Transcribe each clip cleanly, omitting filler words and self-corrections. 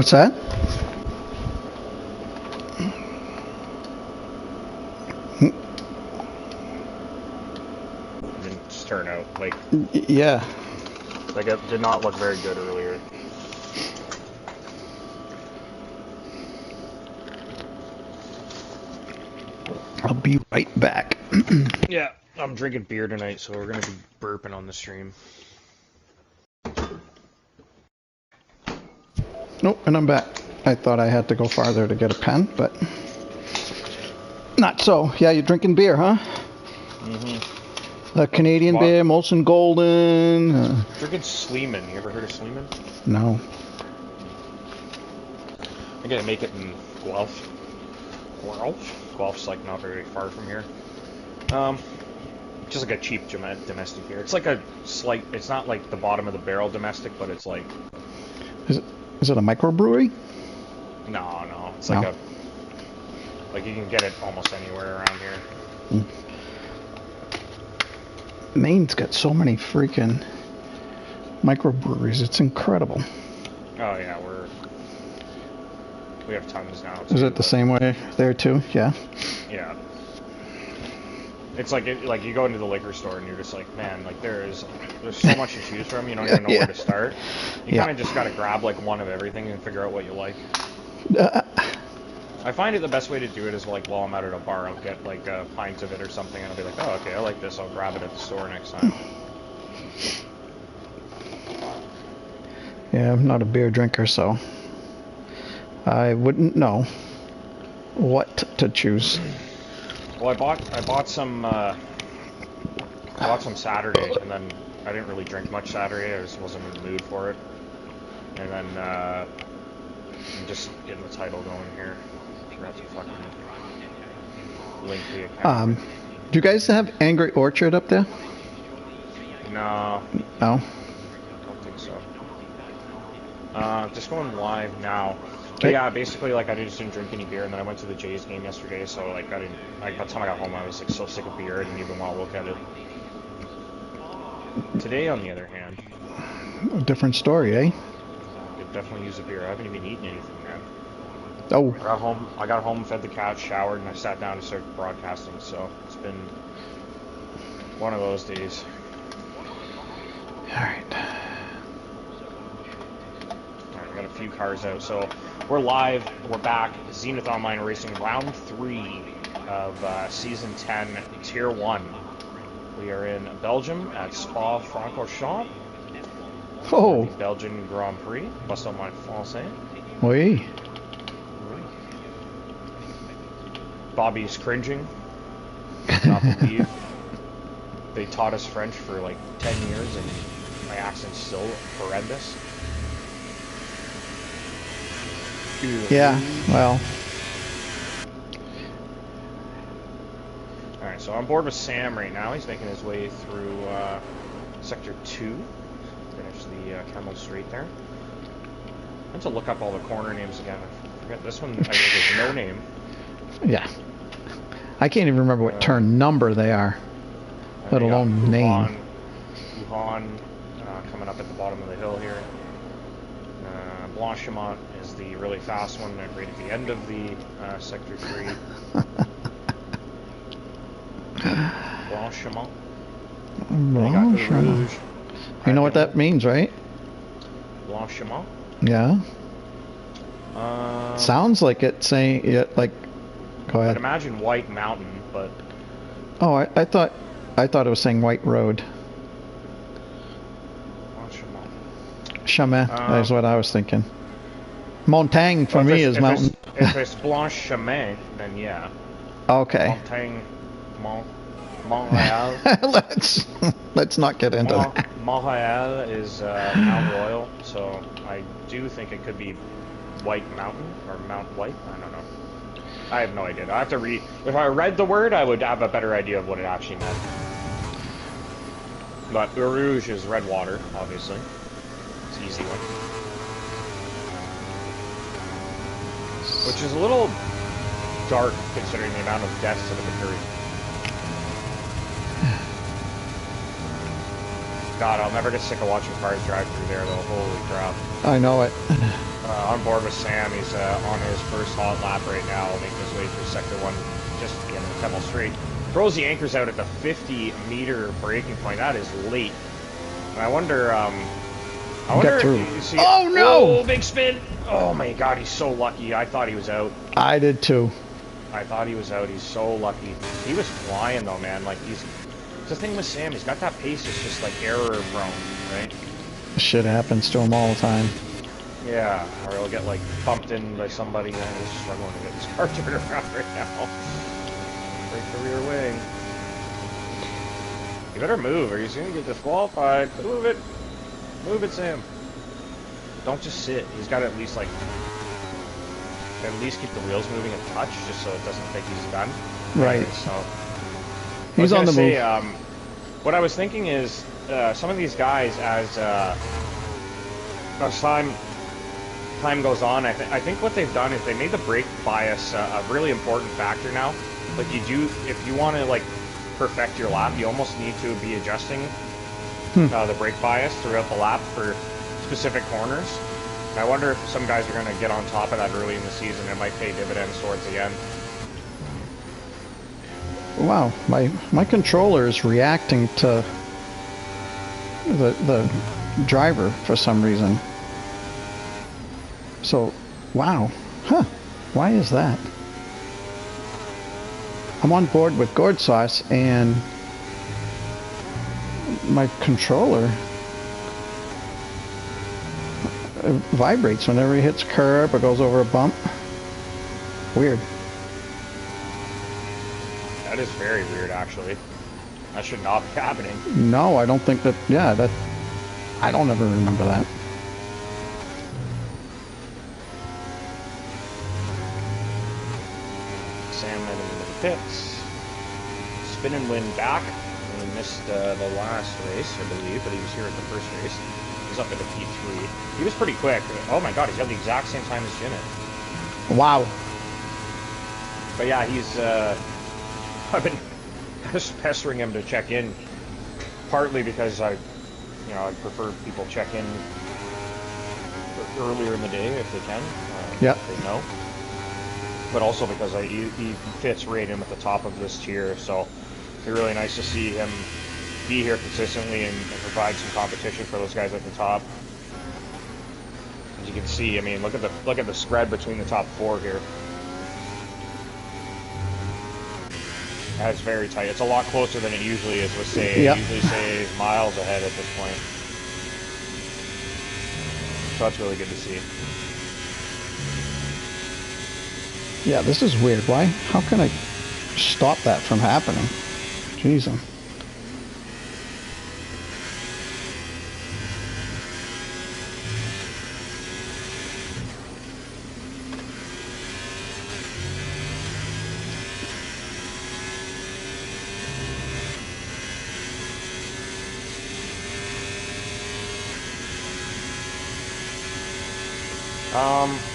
What's that? Didn't turn out like. Yeah. Like it did not look very good earlier. I'll be right back. Yeah, I'm drinking beer tonight, so we're gonna be burping on the stream. Nope, and I'm back. I thought I had to go farther to get a pen, but not so. Yeah, you're drinking beer, huh? Mm-hmm. A Canadian beer, Molson Golden. Drinking Sleeman. You ever heard of Sleeman? No. I gotta make it in Guelph. Guelph's like not very far from here. Just like a cheap domestic beer. It's like a slight. It's not like the bottom of the barrel domestic, but it's like. Is it a microbrewery? No. It's like like you can get it almost anywhere around here. Maine's got so many freaking microbreweries. It's incredible. Oh yeah, we have tons now. Is it the same way there too? Yeah. Yeah. It's like like you go into the liquor store and you're just like, man, like there's so much to choose from. You don't even know where to start. You kind of just gotta grab like one of everything and figure out what you like. I find it the best way to do it is like while I'm out at a bar, I'll get like a pint of it or something, and I'll be like, oh okay, I like this. I'll grab it at the store next time. Yeah, I'm not a beer drinker, so I wouldn't know what to choose. Well, I bought some Saturday, and then I didn't really drink much Saturday. I just wasn't in the mood for it. And then I'm just getting the title going here. Forgot to fucking link the account. Do you guys have Angry Orchard up there? No. No. I don't think so. Just going live now. But yeah, basically, like, I just didn't drink any beer, and then I went to the Jays game yesterday, so, like, by the time I got home, I was, like, so sick of beer, I didn't even want to look at it. Today, on the other hand... A different story, eh? I could definitely use a beer. I haven't even eaten anything, man. Oh. I got home, fed the cat, showered, and I sat down to start broadcasting, so it's been one of those days. Alright. Alright, got a few cars out, so... We're live, we're back, Zenith Online Racing, round 3 of Season 10, Tier 1. We are in Belgium at Spa-Francorchamps. Oh! The Belgian Grand Prix, bust out my français. Oui. Bobby's cringing. I cannot believe they taught us French for like 10 years and my accent's still horrendous. Yeah, well. Alright, so I'm on board with Sam right now. He's making his way through Sector 2. Finish the Camel Straight there. I have to look up all the corner names again. I forget this one. There's no name. Yeah. I can't even remember what turn number they are, let alone name. Wuhan coming up at the bottom of the hill here. Blanchimont is the really fast one right at the end of the Sector 3. Blanchimont. Blanchimont. You know what that means, right? Blanchimont? Yeah. Sounds like it saying it like. Go ahead. I'd imagine White Mountain, but. Oh, I thought it was saying White Road. Chemin, that is what I was thinking. Montagne for me is mountain. If it's Blanchimont, then yeah. Okay. Montagne, Montreal. let's not get into that. Montreal is Mount Royal, so I do think it could be White Mountain or Mount White. I don't know. I have no idea. I have to read. If I read the word, I would have a better idea of what it actually meant. But Rouge is red water, obviously. It's an easy one. Which is a little dark considering the amount of deaths that have occurred. God, I'll never get sick of watching cars drive through there though. Holy crap. I know it. On board with Sam. He's on his first hot lap right now, making his way through sector 1, just getting the Temple straight. Throws the anchors out at the 50-meter braking point. That is late. And I wonder Get through. If you see, oh no! Oh, big spin! Oh my god, he's so lucky. I thought he was out. I did too. I thought he was out. He's so lucky. He was flying though, man. Like the thing with Sam, he's got that pace. It's just like error prone, right? Shit happens to him all the time. Yeah, or he'll get like bumped in by somebody and he's struggling to get his car turned around right now. Break the rear wing. You better move or he's gonna get disqualified. Move it. Move it, Sam. Don't just sit. He's got to at least keep the wheels moving a touch, just so it doesn't think he's done. Right. So he's on the move. What I was thinking is some of these guys, as time goes on, I think what they've done is they made the brake bias a really important factor now. Like if you want to like perfect your lap, you almost need to be adjusting the brake bias throughout the lap for specific corners. And I wonder if some guys are going to get on top of that early in the season. It might pay dividends towards the end. Wow, my controller is reacting to the driver for some reason. So, wow, why is that? I'm on board with gourd sauce and my controller vibrates whenever he hits a curb or goes over a bump. Weird. That is very weird, actually. That should not be happening. No, I don't think that. Yeah, that. I don't ever remember that. Sam heading into the pits. Spin and win back. He missed the last race, I believe, but he was here at the first race. He's up into P3. He was pretty quick. Oh my god, he's got the exact same time as Jinnit. Wow. But yeah, he's. I've been just pestering him to check in, partly because I prefer people check in earlier in the day if they can. Yeah. If they know. But also because he fits right in with the top of this tier, so it'd be really nice to see him be here consistently and provide some competition for those guys at the top. As you can see, I mean, look at the spread between the top 4 here. That's very tight. It's a lot closer than it usually is with say. Yep. Usually say miles ahead at this point. So that's really good to see. Yeah, this is weird. Why? How can I stop that from happening? Jeez.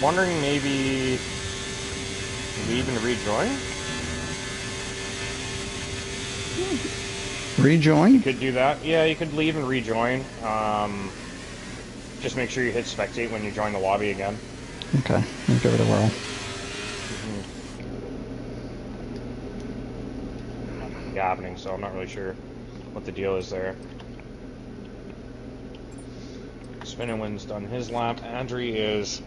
Wondering maybe leave and rejoin? Rejoin? You could do that. Yeah, you could leave and rejoin. Just make sure you hit spectate when you join the lobby again. Okay, I'll give it a whirl. Yeah, happening, so I'm not really sure what the deal is there. Spin and Win's done his lap. Andri is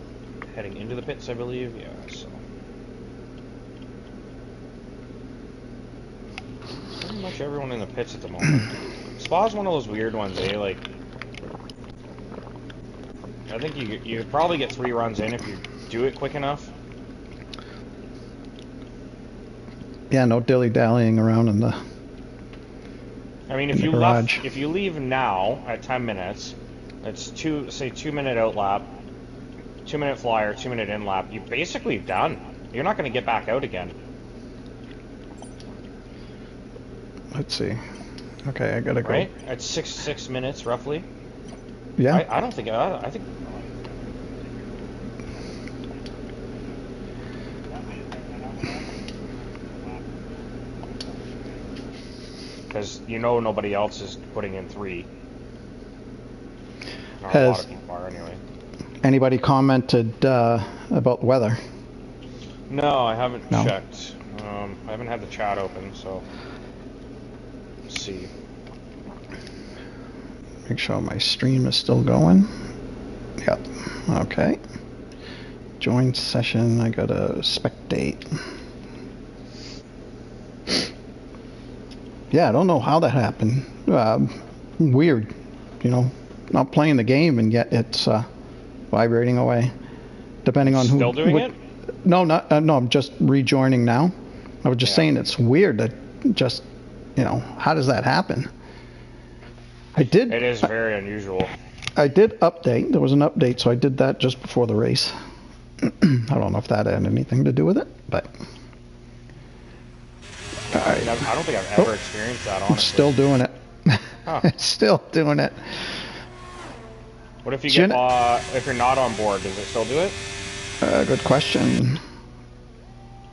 heading into the pits, I believe. Yeah, so. Pretty much everyone in the pits at the moment. Spa's one of those weird ones, eh? Like, I think you could probably get 3 runs in if you do it quick enough. Yeah, no dilly-dallying around in the. I mean, if you leave now at 10 minutes, it's 2-minute out lap, 2-minute flyer, 2-minute in lap. You're basically done. You're not going to get back out again. Let's see. Okay, I gotta go. Right? At 6 minutes roughly. Yeah. I don't think. I think. Because nobody else is putting in 3. Not a lot of people are anyway. Anybody commented about the weather? No, I haven't No. checked. I haven't had the chat open, so let's see. Make sure my stream is still going. Yep. Okay. Join session. I gotta spectate. Yeah, I don't know how that happened. Weird, you know, not playing the game and yet it's vibrating away. Depending on who. Still doing it? No, not no. I'm just rejoining now. I was just saying it's weird that just, you know, how does that happen? It is very unusual. I did update. There was an update, so I did that just before the race. I don't know if that had anything to do with it, but. I don't think I've ever experienced that, honestly. It's still doing it. Huh. It's still doing it. What if you get if you're not on board? Does it still do it? Good question.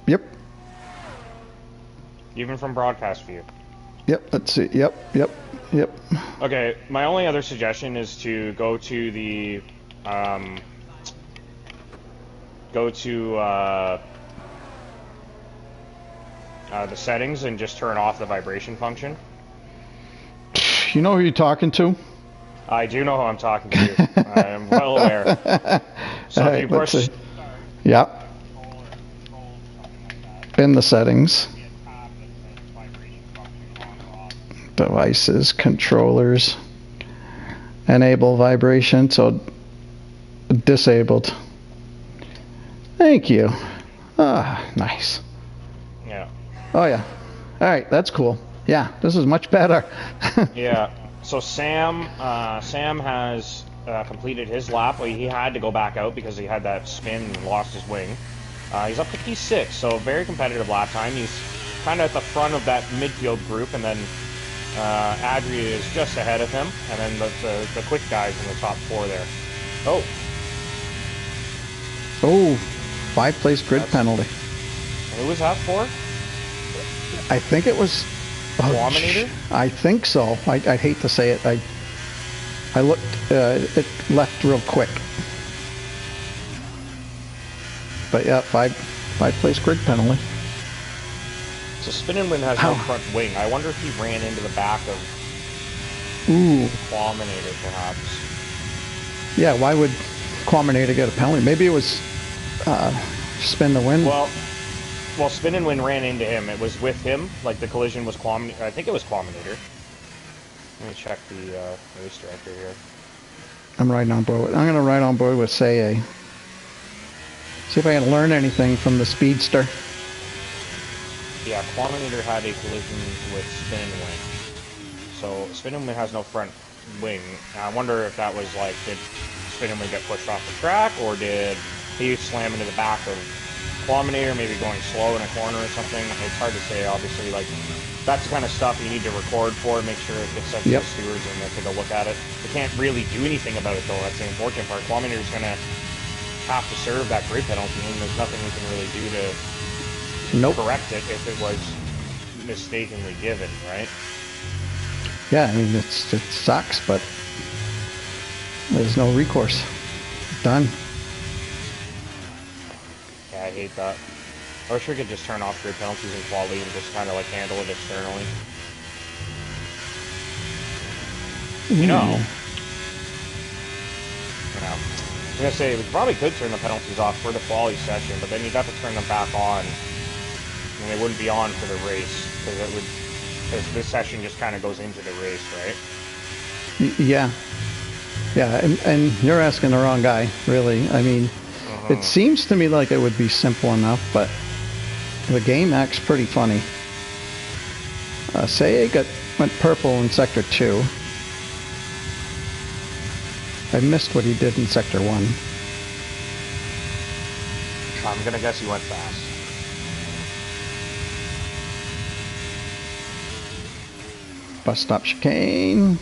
Yep. Even from broadcast view. Yep. Let's see. Yep. Okay. My only other suggestion is to go to the the settings and just turn off the vibration function. You know who you're talking to? I do know who I'm talking to. I am well aware. So if you push... Yep. In the settings. Devices, controllers. Enable vibration, so disabled. Thank you. Ah, nice. Yeah. Oh yeah. All right, that's cool. Yeah, this is much better. Yeah. So Sam has completed his lap. Well, he had to go back out because he had that spin and lost his wing. He's up to P6, so very competitive lap time. He's kind of at the front of that midfield group, and then Adri is just ahead of him, and then the quick guys in the top four there. Oh. Oh, 5-place grid penalty. Who was that for? I think it was... Quaminator? I think so. I'd hate to say it. I looked, it left real quick. But yeah, 5-place grid penalty. So Spin and Win has no front wing. I wonder if he ran into the back of Quaminator, perhaps. Yeah, why would Quaminator get a penalty? Maybe it was Spin the Win. Well, Spin and Win ran into him. It was with him. Like, the collision was Quaminator. I think it was Quaminator. Let me check the race director here. I'm riding on board. I'm going to ride on board with Say. See if I can learn anything from the Speedster. Yeah, Quaminator had a collision with Spin and Win. So, Spin and Win has no front wing. Now, I wonder if that was like, did Spin and Win get pushed off the track, or did he slam into the back of Quaminator, maybe going slow in a corner or something? It's hard to say, obviously. Like, that's the kind of stuff you need to record for, make sure it gets sent to the stewards and they take a look at it. They can't really do anything about it, though. That's the unfortunate part. Quaminator's going to have to serve that grid penalty, and there's nothing we can really do to correct it if it was mistakenly given, right? Yeah, I mean, it sucks, but there's no recourse. Done. Yeah, I hate that. I wish we could just turn off grid penalties in quality and just kind of like handle it externally. You know, I was gonna say we probably could turn the penalties off for the quality session, but then you'd have to turn them back on, and they wouldn't be on for the race because this session just kind of goes into the race, right? Yeah, and you're asking the wrong guy, really. I mean, it seems to me like it would be simple enough, but the game acts pretty funny. Say went purple in Sector 2. I missed what he did in Sector 1. I'm gonna guess he went fast. Bus stop chicane.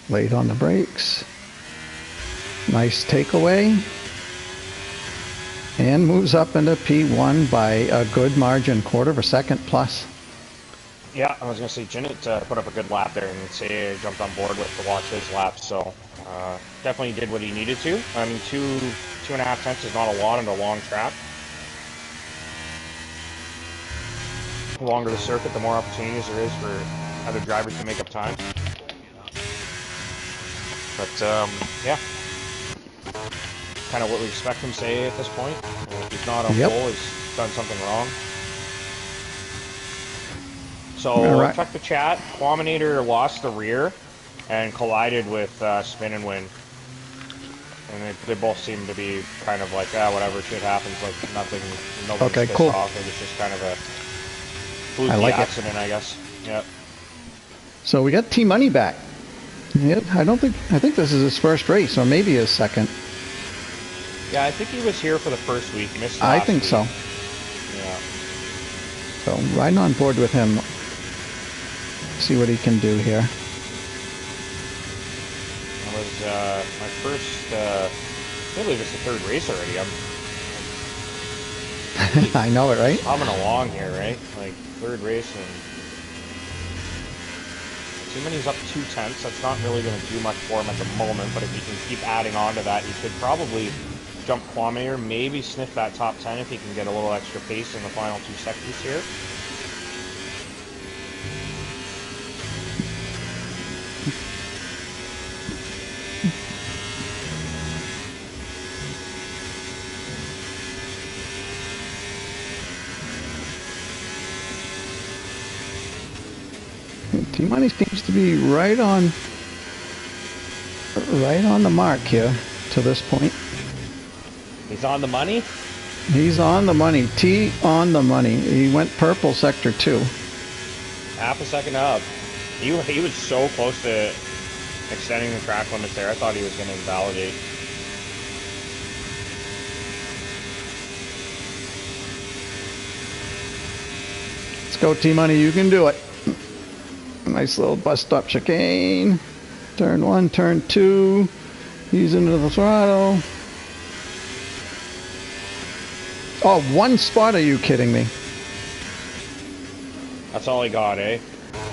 Late on the brakes. Nice takeaway. And moves up into P1 by a good margin, quarter of a second plus. Yeah, I was going to say, Jinnit put up a good lap there, and say jumped on board with to watch his lap, so Definitely did what he needed to. I mean, 2.5 tenths is not a lot on a long track. The longer the circuit, the more opportunities there is for other drivers to make up time. But yeah, kind of what we expect him to say at this point. If he's not on pole, he's done something wrong. So check the chat. Quaminator lost the rear and collided with Spin and Win. And they both seem to be kind of like, whatever, shit happens, like nothing, nobody's pissed off. It was just kind of a fluky accident, I guess. Yep. So we got T-Money back. Yeah, I think this is his first race, or maybe his second. Yeah, I think he was here for the first week, missed last week. So. Yeah. So riding on board with him. See what he can do here. That was my first, I believe it's the third race already. I know it, right? Coming along here, right? Like, third race, and T-Money's up 2 tenths. That's not really going to do much for him at the moment, but if he can keep adding on to that, he could probably jump Quaminator, maybe sniff that top 10 if he can get a little extra pace in the final 2 sections here. T-Money seems to be right on the mark here to this point. He's on the money? He's on the money. T on the money. He went purple sector 2. Half a second up. He was so close to extending the track limits there. I thought he was going to invalidate. Let's go, T-Money. You can do it. Nice little bus stop chicane. Turn 1, turn 2. He's into the throttle. Oh, 1 spot? Are you kidding me? That's all he got, eh?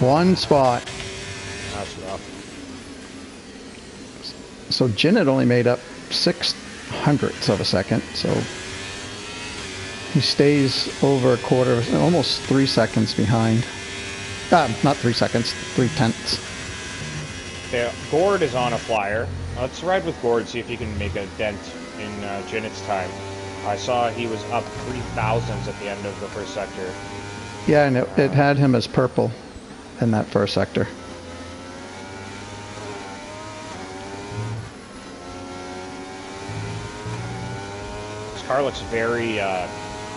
1 spot. That's rough. So Jinnit only made up 0.06 of a second, so he stays over a quarter, almost 3 seconds behind. Not 3 seconds, 3 tenths. Yeah, Gord is on a flyer. Let's ride with Gord, see if he can make a dent in Jinnit's time. I saw he was up 3,000s at the end of the first sector. Yeah, and it had him as purple in that first sector. This car looks very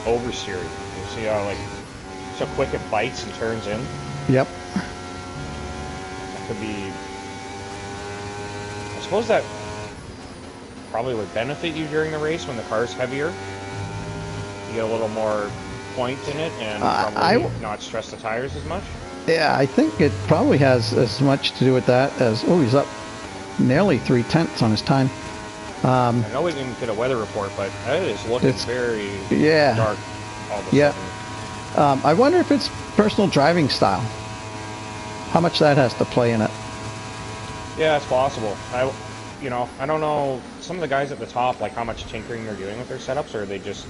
oversteered. You see how like so quick it bites and turns in? Yep. That could be... I suppose that probably would benefit you during the race when the car's heavier. You get a little more point in it and probably not stress the tires as much. Yeah, I think it probably has as much to do with that as... Oh, he's up nearly 3 tenths on his time. I know we didn't get a weather report, but it is looking very dark all of a sudden. I wonder if it's personal driving style. How much that has to play in it. Yeah, it's possible. I don't know. Some of the guys at the top, like how much tinkering they're doing with their setups, or they're just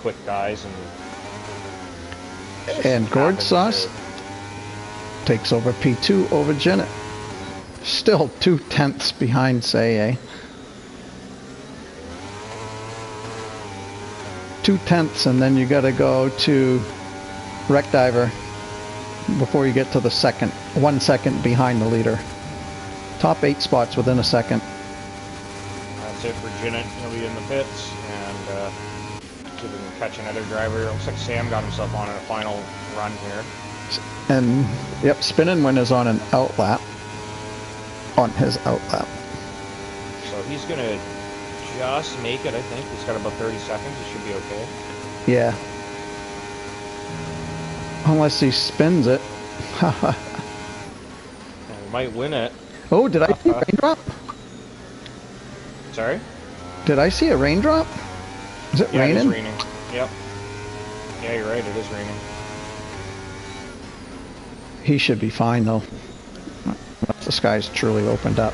quick guys and Gord Sauce takes over P2 over Jinnit. Still 2 tenths behind Say. 2 tenths, and then you got to go to Wreck Diver before you get to the second. 1 second behind the leader. Top 8 spots within a second. That's it for Jinnit. He'll be in the pits and see if we can catch another driver. It looks like Sam got himself on in a final run here. And yep, Spinning Win is on an outlap. On his outlap. So he's gonna just make it, I think. He's got about 30 seconds. He should be okay. Yeah. Unless he spins it. Yeah, he might win it. Oh, did I see a raindrop? Sorry? Did I see a raindrop? Is it raining? Yeah, it is raining. Yep. Yeah, you're right. It is raining. He should be fine, though. The sky's truly opened up.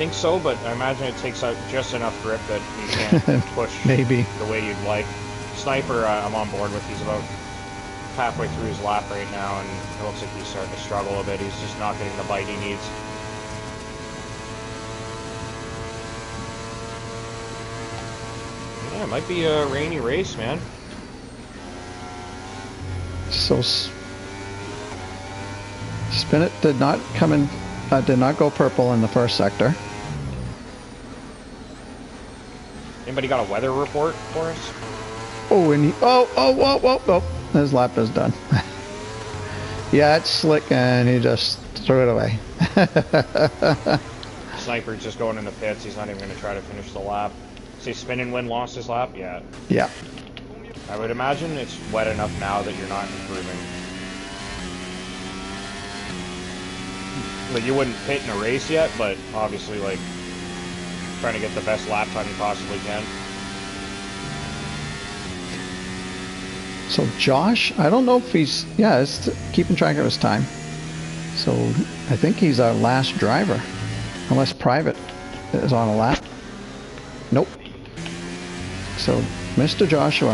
think so, but I imagine it takes out just enough grip that you can't push Maybe. the way you'd like. Sniper, I'm on board with. He's about halfway through his lap right now, and it looks like he's starting to struggle a bit. He's just not getting the bite he needs. Yeah, it might be a rainy race, man. So Spin It did not come in, did not go purple in the first sector. Anybody got a weather report for us? Oh, and he, oh, his lap is done. Yeah, it's slick, and he just threw it away. Sniper's just going in the pits. He's not even going to try to finish the lap. Say Spin and Win lost his lap? Yeah. Yeah. I would imagine it's wet enough now that you're not improving. Like, you wouldn't pit in a race yet, but obviously, like, trying to get the best lap time you possibly can. So Josh, I don't know if he's, yeah, it's keeping track of his time. So I think he's our last driver, unless Private is on a lap. Nope. So Mr. Joshua,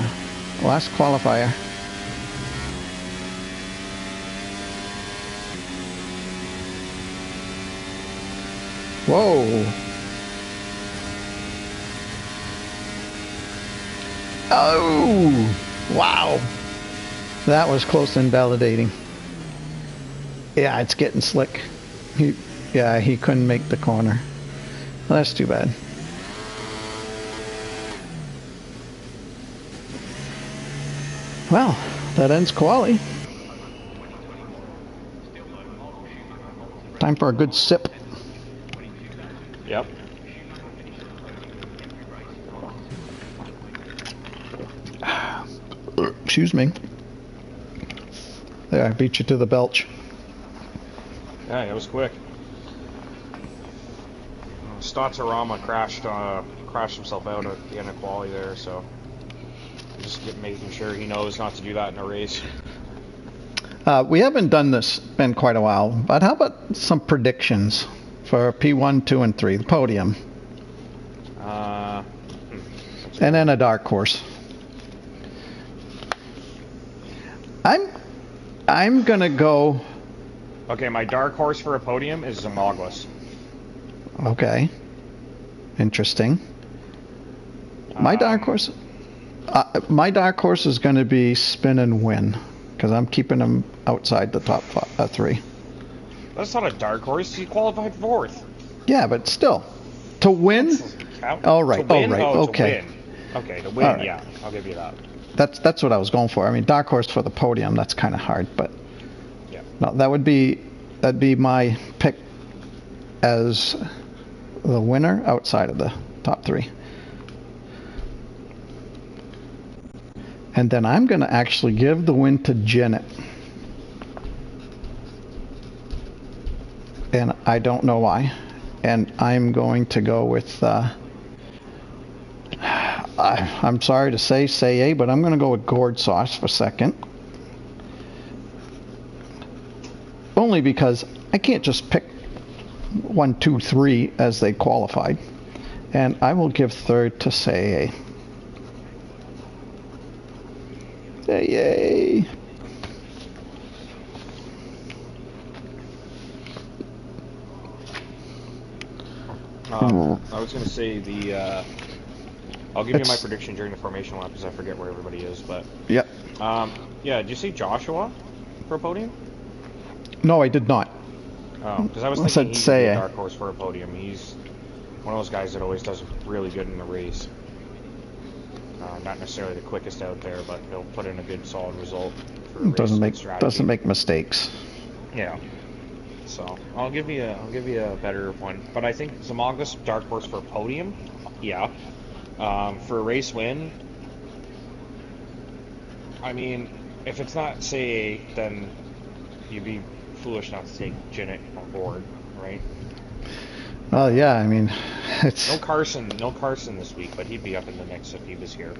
last qualifier. Whoa. Oh, wow. That was close to invalidating. Yeah, it's getting slick. He couldn't make the corner. Well, that's too bad. Well, that ends quali. Time for a good sip. Yep. Excuse me. There, I beat you to the belch. Yeah, it was quick. Statorama crashed himself out at the end of quali there, so just making sure he knows not to do that in a race. We haven't done this in quite a while, but how about some predictions for P1, 2, and 3, the podium, and then a dark horse. I'm gonna go. Okay, my dark horse for a podium is Zamoglis. Okay, interesting. My dark horse is going to be Spin and Win, because I'm keeping him outside the top 3. That's not a dark horse. He qualified 4th. Yeah, but still, to win. All right. Okay. Okay, to win. Right. Yeah, I'll give you that. That's what I was going for. I mean, dark horse for the podium. That's kind of hard, but yeah. No, that'd be my pick as the winner outside of the top 3. And then I'm going to actually give the win to Janet. And I don't know why. And I'm going to go with, I'm sorry to say A, but I'm going to go with gourd sauce for second. Only because I can't just pick 1, 2, 3 as they qualified. And I will give third to Say. Yay! I was going to say I'll give you my prediction during the formation lap because I forget where everybody is, but... Yep. Yeah, did you say Joshua for a podium? No, I did not. Oh, because I was thinking he'd be a dark horse for a podium. He's one of those guys that always does really good in the race. Not necessarily the quickest out there, but he'll put in a good, solid result for a doesn't make mistakes. Yeah. So I'll give you a better one, but I think Zamoglis dark horse for a podium. Yeah. For a race win. I mean, if it's not Say, then you'd be foolish not to take Janet on board, right? Well, yeah, I mean, it's... No Carson this week, but he'd be up in the mix if he was here.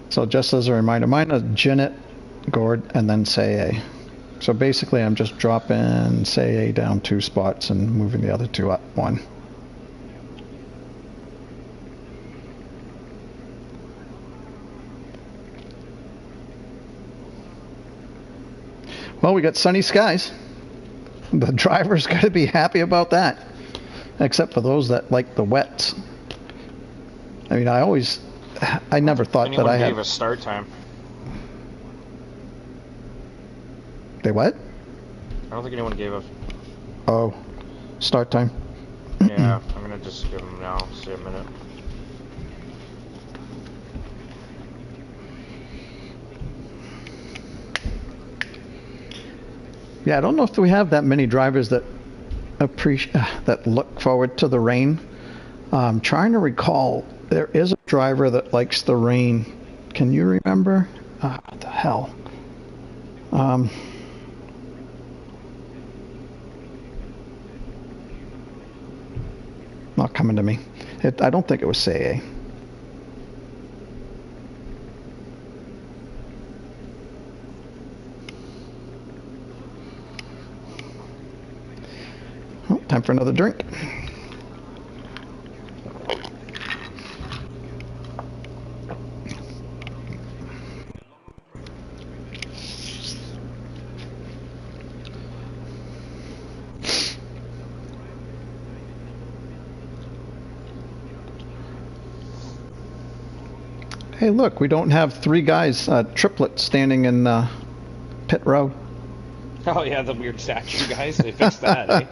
So just as a reminder, mine is Janet, Gord, and then Say. So basically I'm just dropping, say, down 2 spots and moving the other 2 up 1. Well, we got sunny skies. The driver's got to be happy about that. Except for those that like the wets. I mean, I never thought that I had... Anyone gave us start time. They what? I don't think anyone gave us... Oh, start time. Yeah, I'm gonna just give them now. See a minute. Yeah, I don't know if we have that many drivers that that look forward to the rain. I'm trying to recall, there is a driver that likes the rain. Can you remember? What the hell? Not coming to me. I don't think it was Say. Oh, time for another drink. Hey, look, we don't have 3 guys, triplets, standing in pit row. Oh yeah, the weird statue guys. They fixed that, eh?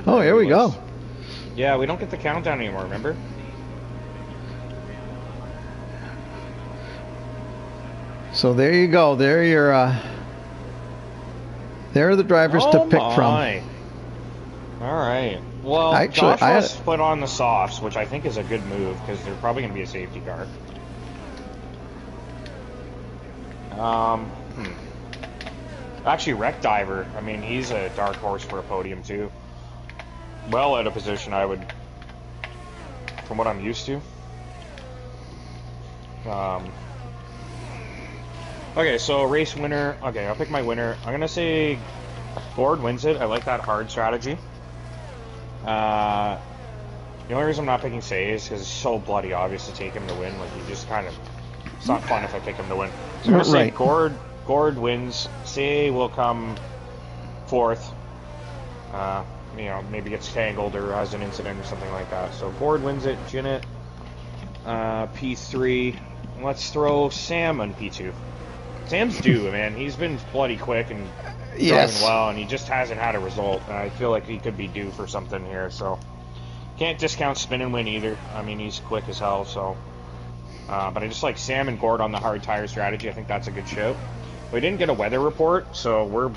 Oh, here we go. Yeah, we don't get the countdown anymore, remember? So there you go. There are the drivers to pick from. All right. Well, actually, Josh put on the softs, which I think is a good move because they're probably going to be a safety car. Actually, Wreck Diver. I mean, he's a dark horse for a podium too. Well out of position, I would, from what I'm used to. Okay, so race winner. Okay, I'll pick my winner. I'm gonna say Ford wins it. I like that hard strategy. The only reason I'm not picking Say is because it's so bloody obvious to take him to win. Like, you just kind of... It's not fun if I pick him to win. So I'm going to say Gord wins. Say will come 4th. You know, maybe gets tangled or has an incident or something like that. So Gord wins it. Jinnit, P3. Let's throw Sam on P2. Sam's due, man. He's been bloody quick and driving well, and he just hasn't had a result. I feel like he could be due for something here, so can't discount Spin and Win either. I mean, he's quick as hell, so. But I just like Sam and Gord on the hard tire strategy. I think that's a good show. We didn't get a weather report, so we're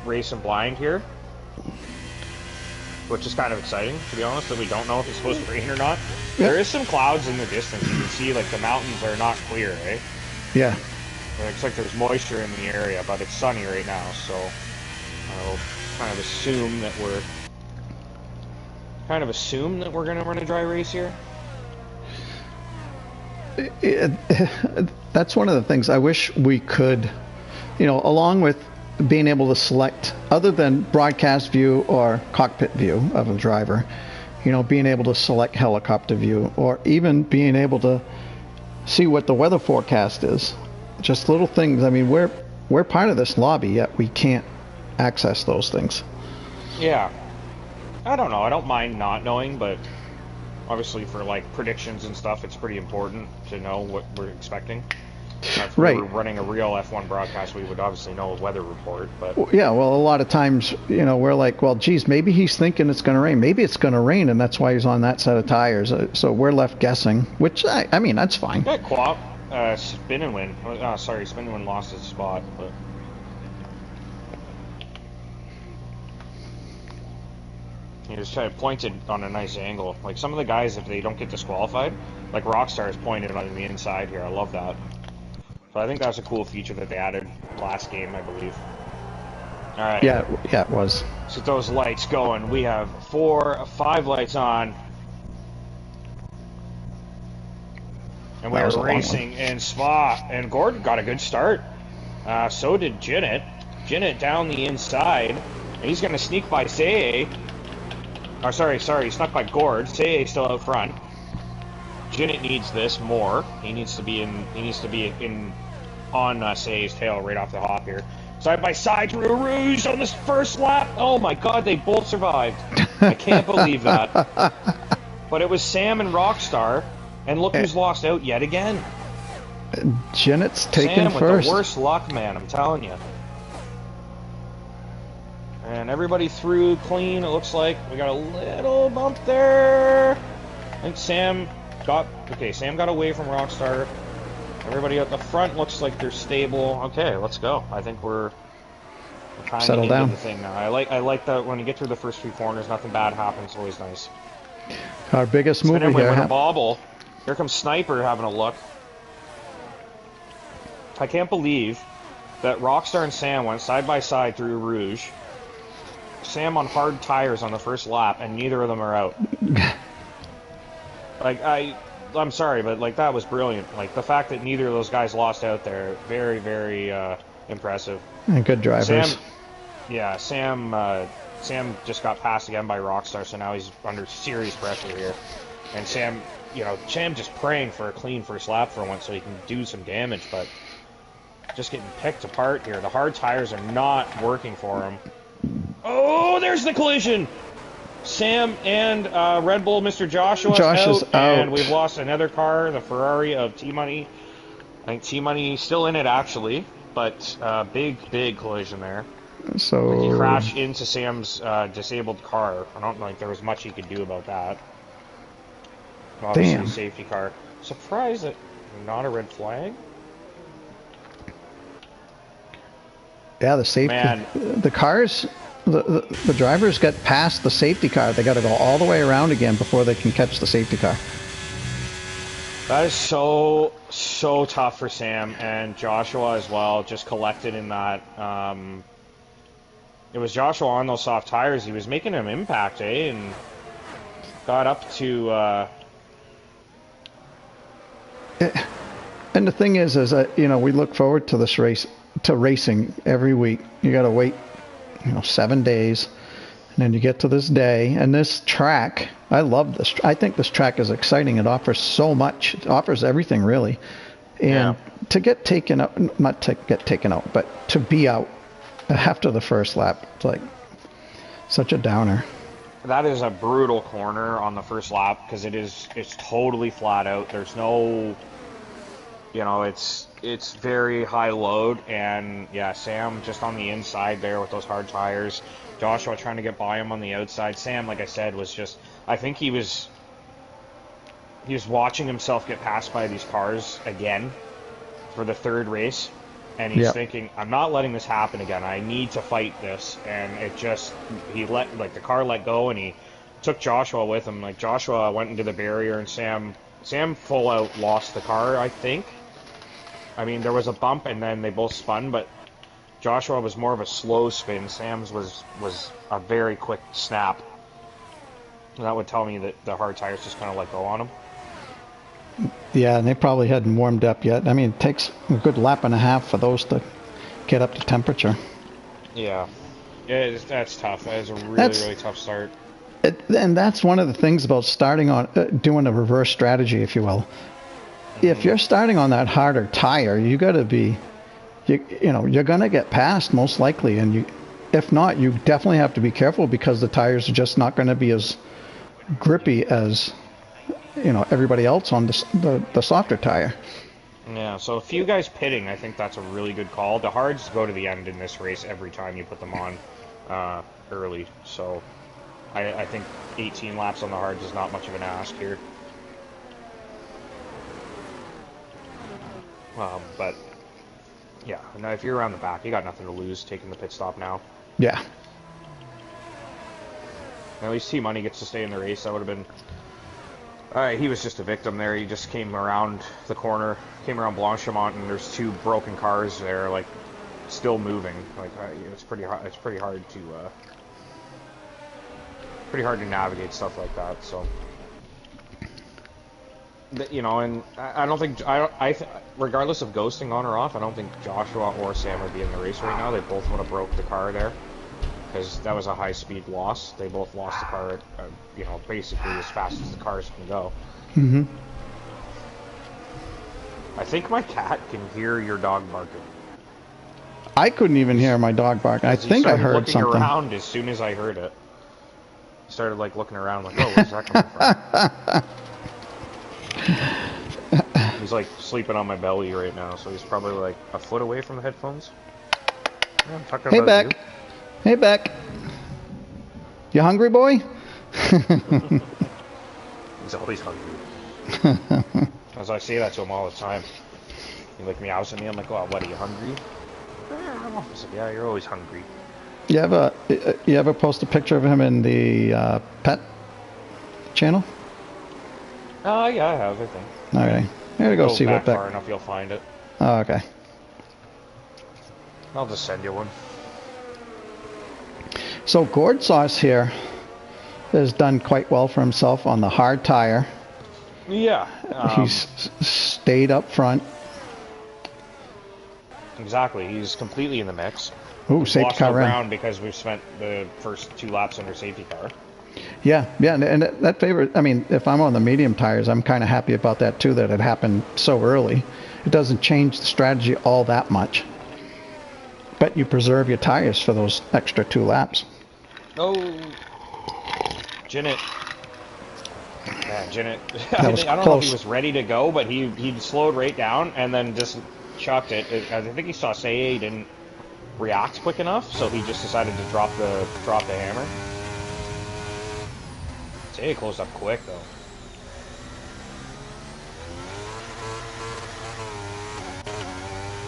racing blind here, which is kind of exciting, to be honest, that we don't know if it's supposed to rain or not. Yep. There is some clouds in the distance. You can see, like, the mountains are not clear, right? Yeah. It looks like there's moisture in the area, but it's sunny right now, so I'll kind of assume that we're going to run a dry race here. That's one of the things I wish we could, you know, along with being able to select, other than broadcast view or cockpit view of a driver, you know, being able to select helicopter view, or even being able to see what the weather forecast is. Just little things. I mean, we're part of this lobby, yet we can't access those things. Yeah. I don't know. I don't mind not knowing, but obviously for, like, predictions and stuff, it's pretty important to know what we're expecting. If we were running a real F1 broadcast, we would obviously know a weather report, but... Yeah, well, a lot of times, you know, we're like, well, geez, maybe he's thinking it's going to rain. Maybe it's going to rain, and that's why he's on that set of tires. So we're left guessing, which, I mean, that's fine. Yeah, Spin and Win. Sorry, Spin and Win lost his spot, but... He was trying to point it on a nice angle. Like, some of the guys, if they don't get disqualified, like Rockstar is pointed on the inside here. I love that. So I think that's a cool feature that they added last game, I believe. Alright. Yeah, it was. So get those lights going. We have 5 lights on. And we are racing in Spa. And Gordon got a good start. So did Jinnit. Jinnit down the inside. And he's going to sneak by Say. Oh, sorry, he snuck by Gord. Say still out front. Jinnit needs this more. He needs to be in on Say's tail right off the hop here. Side by side through Rouge on this first lap. Oh my god, they both survived. I can't believe that. But it was Sam and Rockstar, and look who's lost out yet again. Jinnit's taken Sam first. with the worst luck, man, I'm telling you. And everybody through clean, it looks like. We got a little bump there. I think Sam got away from Rockstar. Everybody at the front looks like they're stable. Okay, let's go. I think we're kind of settle down the thing now. I like that when you get through the first 3 corners, nothing bad happens. It's always nice. Our biggest mover here. With a bobble. Here comes Sniper having a look. I can't believe that Rockstar and Sam went side by side through Rouge. Sam on hard tires on the first lap, and neither of them are out. I'm sorry, but like that was brilliant. Like the fact that neither of those guys lost out there, very, very impressive. And good drivers. Sam just got passed again by Rockstar, so now he's under serious pressure here. And Sam just praying for a clean first lap for once so he can do some damage, but just getting picked apart here. The hard tires are not working for him. Oh, there's the collision! Sam and Red Bull Mr. Josh is out, and we've lost another car, the Ferrari of T-Money. I think T-Money still in it, actually, but big collision there. So he crashed into Sam's disabled car. I don't think there was much he could do about that. Obviously, damn. Safety car. Surprised that not a red flag. Yeah, the safety. Man. The cars. The drivers get past the safety car. They got to go all the way around again before they can catch the safety car. That is so tough for Sam and Joshua as well. Just collected in that. It was Joshua on those soft tires. He was making him impact, and got up to. And the thing is we look forward to this race, to racing every week. You got to wait. 7 days, and then you get to this day, and this track, I love this. I think this track is exciting. It offers so much. It offers everything, really. And to get taken out, not to get taken out, but to be out after the first lap, it's like such a downer. That is a brutal corner on the first lap, because it's totally flat out. There's no, it's very high load, and yeah, Sam just on the inside there with those hard tires. Joshua trying to get by him on the outside. Sam, like I said, was just, I think he was watching himself get passed by these cars again for the third race, and he's thinking, I'm not letting this happen again. I need to fight this. And the car let go, and he took Joshua with him. Like Joshua went into the barrier, and Sam full out lost the car, I think. I mean, there was a bump, and then they both spun, but Joshua was more of a slow spin. Sam's was a very quick snap. And that would tell me that the hard tires just kind of let go on him. Yeah, and they probably hadn't warmed up yet. I mean, it takes a good lap and a half for those to get up to temperature. Yeah. That's tough. That is a really tough start. And that's one of the things about starting on doing a reverse strategy, if you will. If you're starting on that harder tire, you got to be, you're going to get passed most likely, and if not, you definitely have to be careful, because the tires are just not going to be as grippy as everybody else on the softer tire. Yeah, so a few guys pitting, I think that's a really good call. The hards go to the end in this race every time you put them on early, so I think 18 laps on the hards is not much of an ask here. But yeah, no, if you're around the back, you got nothing to lose taking the pit stop now. Yeah. At least T-Money gets to stay in the race. That would have been... he was just a victim there. He just came around the corner, came around Blanchimont, and there's two broken cars there, like, still moving. Like, it's pretty hard. It's pretty hard to navigate stuff like that. So you know, and I don't think regardless of ghosting on or off, I don't think Joshua or Sam would be in the race right now. They both would have broke the car there because that was a high-speed loss. They both lost the car, you know, basically as fast as the cars can go. Mm-hmm. I think my cat can hear your dog barking. I couldn't even hear my dog barking. I think I heard something. Looking around as soon as I heard it. He started like looking around, like, oh, where's that coming from? He's like sleeping on my belly right now, so he's probably like a foot away from the headphones. Yeah, I'm talking Hey, about Beck. you. Hey, Beck. You hungry, boy? He's always hungry. As I say that to him all the time. He like meows at me. I'm like, oh, what, are you hungry? I was like, yeah, you're always hungry. You ever post a picture of him in the pet channel? Yeah, I have, I think. Okay. I gotta go see what Beck. Far enough, you'll find it. Oh, okay. I'll just send you one. So Gord Sauce here has done quite well for himself on the hard tire. Yeah. He's stayed up front. Exactly. He's completely in the mix. Ooh, safety car ground because we've spent the first 2 laps under safety car. Yeah, and that favor. I mean, if I'm on the medium tires, I'm kind of happy about that too. That it happened so early. It doesn't change the strategy all that much, but you preserve your tires for those extra 2 laps. Oh, Jinnit. Yeah, Jinnit. I don't know if he was ready to go, but he slowed right down and then just chucked it. I think he saw Say didn't react quick enough, so he just decided to drop the hammer. Say closed up quick though.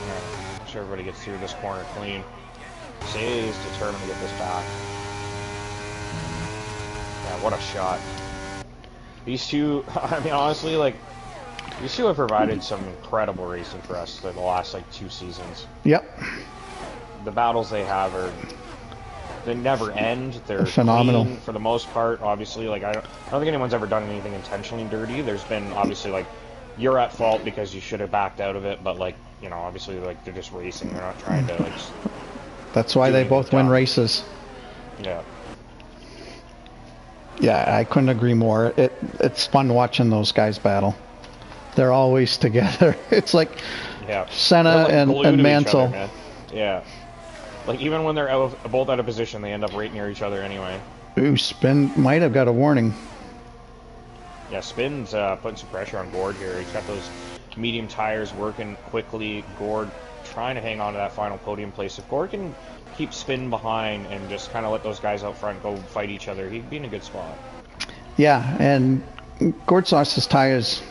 Alright, make sure everybody gets through this corner clean. Say is determined to get this back. Yeah, what a shot. These two, I mean, honestly, like, these two have provided some incredible racing for us for the last, like, 2 seasons. Yep. The battles they have they never end. They're phenomenal clean for the most part. Obviously, like, I don't think anyone's ever done anything intentionally dirty. There's been, obviously, like, you're at fault because you should have backed out of it, but, like, you know, obviously, like, they're just racing. They're not trying to, like... That's why they both win races. Yeah. Yeah, I couldn't agree more. It's fun watching those guys battle. They're always together. It's like Senna like and Mansell. Other, yeah. Like, even when they're both out of position, they end up right near each other anyway. Ooh, Spin might have got a warning. Yeah, Spin's putting some pressure on Gord here. He's got those medium tires working quickly. Gord trying to hang on to that final podium place. If Gord can keep Spin behind and just kind of let those guys out front go fight each other, he'd be in a good spot. Yeah, and Gord Sauce's tires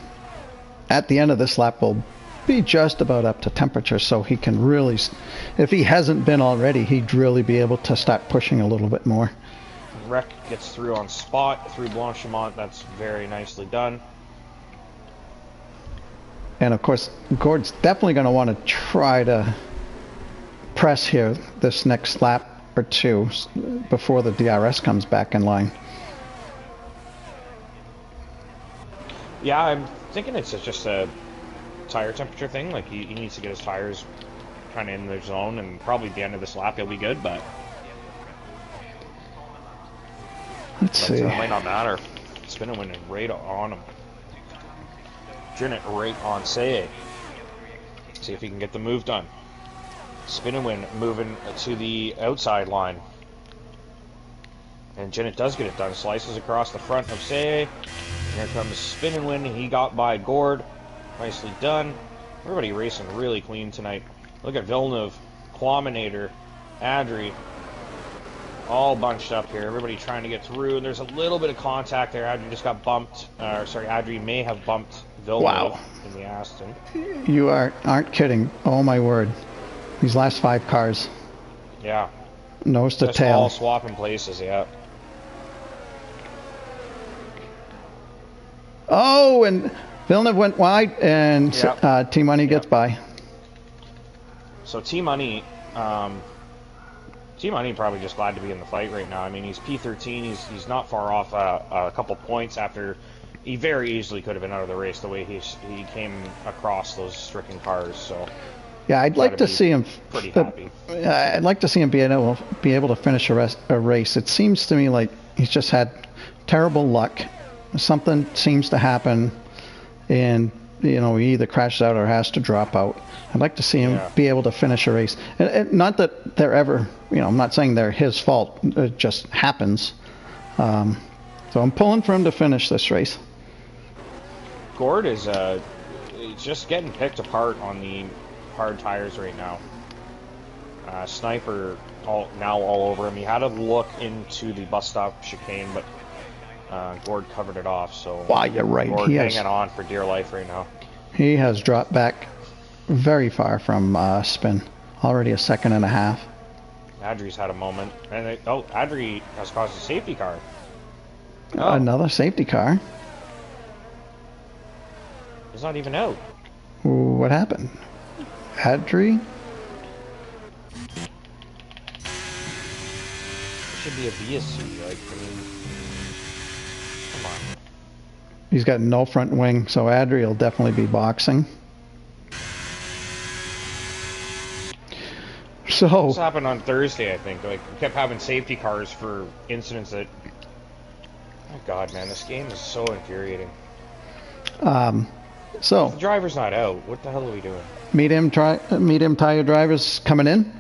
at the end of this lap will be just about up to temperature, so he can really, if he hasn't been already, he'd really be able to start pushing a little bit more. Wreck gets through on spot through Blanchimont. That's very nicely done. And of course, Gord's definitely going to want to try to press here this next lap or 2 before the DRS comes back in line. Yeah, I'm thinking it's just a tire temperature thing. Like, he needs to get his tires kind of in their zone, and probably at the end of this lap he'll be good, but let's see. It might not matter. Spinning winning right on him. Jinnit right on Say. See if he can get the move done. Spin and win moving to the outside line. And Jinnit does get it done. Slices across the front of Say. Here comes Spin and Win. He got by Gord. Nicely done. Everybody racing really clean tonight. Look at Villeneuve, Quaminator, Adri, all bunched up here. Everybody trying to get through. And there's a little bit of contact there. Adri just got bumped. Sorry, Adri may have bumped Villeneuve in the Aston. You aren't kidding. Oh my word. These last 5 cars. Yeah. Nose to tail. All swapping places, yeah. Oh, and Villeneuve went wide, and T-Money gets by. So T-Money probably just glad to be in the fight right now. I mean, he's P13. He's not far off a couple points after he very easily could have been out of the race the way he came across those stricken cars. So Yeah, I'd like to see him pretty happy. I'd like to see him be able to finish a race. It seems to me like he's just had terrible luck. Something seems to happen, and he either crashes out or has to drop out. I'd like to see him be able to finish a race. And not that they're ever, I'm not saying they're his fault. It just happens. So I'm pulling for him to finish this race. Gord is just getting picked apart on the hard tires right now. Sniper all over him. He had to look into the bus stop chicane, but Gord covered it off. So wow, you're right. Gord hanging on for dear life right now. He has dropped back very far from spin. Already a second and a half. Adri's had a moment, and Adri has caused a safety car. Oh. Another safety car. He's not even out. What happened? Adri? It should be a VSC, like, I mean, come on. He's got no front wing, so Adri will definitely be boxing. So this happened on Thursday, I think. Like, we kept having safety cars for incidents that. Oh God, man, this game is so infuriating. So if the driver's not out, what the hell are we doing? Medium tire drivers coming in?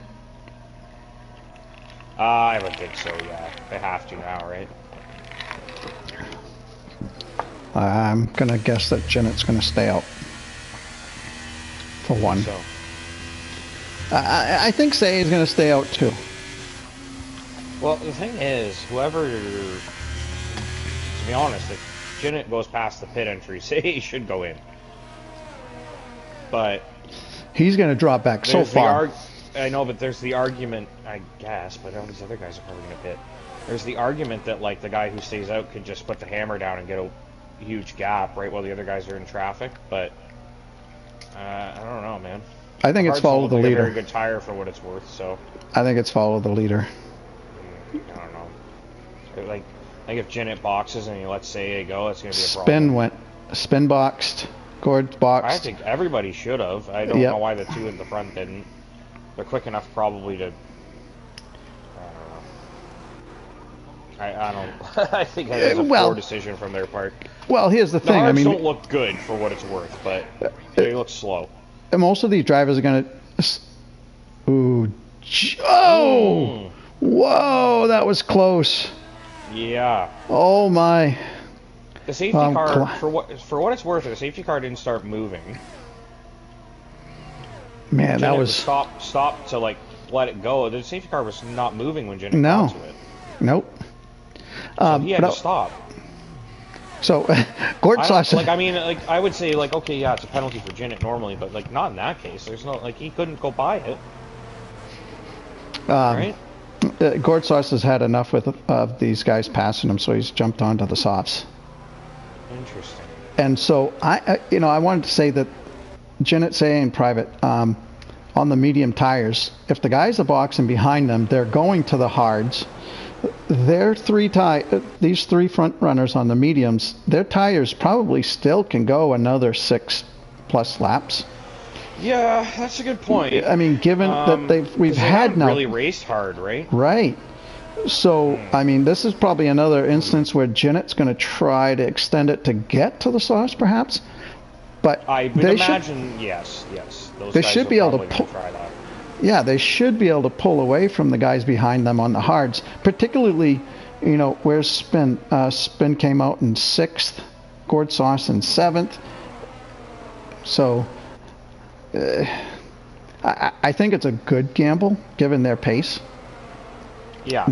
I would think so. Yeah, they have to now, right? I'm gonna guess that Janet's gonna stay out for one. So. I think Say is gonna stay out too. Well, the thing is, whoever, to be honest, if Janet goes past the pit entry, Say should go in. But he's gonna drop back so far. I know, but there's the argument, I guess, but all these other guys are probably gonna pit. There's the argument that like the guy who stays out could just put the hammer down and get a huge gap right while the other guys are in traffic, but I don't know, man. I think it's follow the leader. A very good tire for what it's worth, so. I think it's follow the leader. I don't know. Like if Janet boxes and he lets Say go, it's gonna be a problem. Spin boxed, Gord boxed. I think everybody should have. I don't know why the two in the front didn't. They're quick enough probably to. I don't. I think it was a poor decision from their part. Well, here's the thing. I mean, don't look good for what it's worth, but they look slow. Most of these drivers are gonna. Ooh! Oh! Whoa! That was close. Yeah. Oh my. The safety car, for what it's worth, the safety car didn't start moving. Man, that was stop to like let it go. The safety car was not moving when Janet got to it. Nope. So he had to stop. So, Gord Sauce. Like, I mean, like, I would say, like, okay, yeah, it's a penalty for Janet normally, but like, not in that case. There's no, like, he couldn't go by it. Right? Gord Sauce has had enough of these guys passing him, so he's jumped onto the softs. Interesting. And so I wanted to say that Janet say in private on the medium tires, if the guys are boxing behind them, they're going to the hards. These three front runners on the mediums, their tires probably still can go another 6+ laps. Yeah, that's a good point. I mean, given that we've had now really raced hard, right? Right. So, I mean, this is probably another instance where Janet's going to try to extend it to get to the sauce, perhaps. But I would imagine, yes. They should be able to try that. Yeah, they should be able to pull away from the guys behind them on the hards, particularly, where Spin came out in 6th, Gord Sauce in 7th. So, I think it's a good gamble given their pace. Yeah.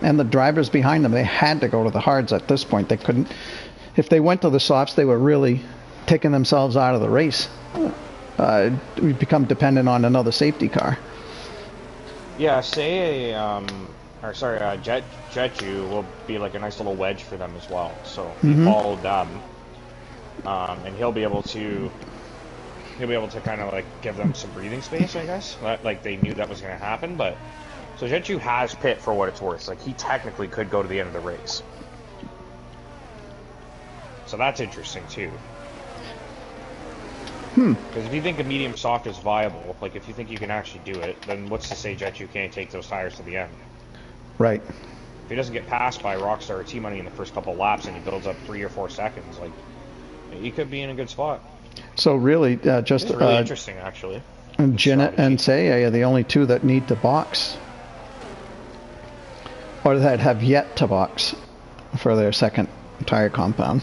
And the drivers behind them, they had to go to the hards at this point. They couldn't. If they went to the softs, they were really taking themselves out of the race. We become dependent on another safety car. Yeah, say Jetju will be like a nice little wedge for them as well. So he followed them, and he'll be able to kind of like give them some breathing space, I guess. Like they knew that was going to happen, but so Jetju has pit for what it's worth. Like he technically could go to the end of the race. So that's interesting too. Hmm. Because if you think a medium soft is viable, like if you think you can actually do it, then what's to say Jet2 can't take those tires to the end? Right. If he doesn't get passed by Rockstar or T-Money in the first couple of laps and he builds up 3 or 4 seconds, like, he could be in a good spot. So really, just It's really interesting, actually. Jinnit and Seye are the only two that need to box, or that have yet to box for their second tire compound.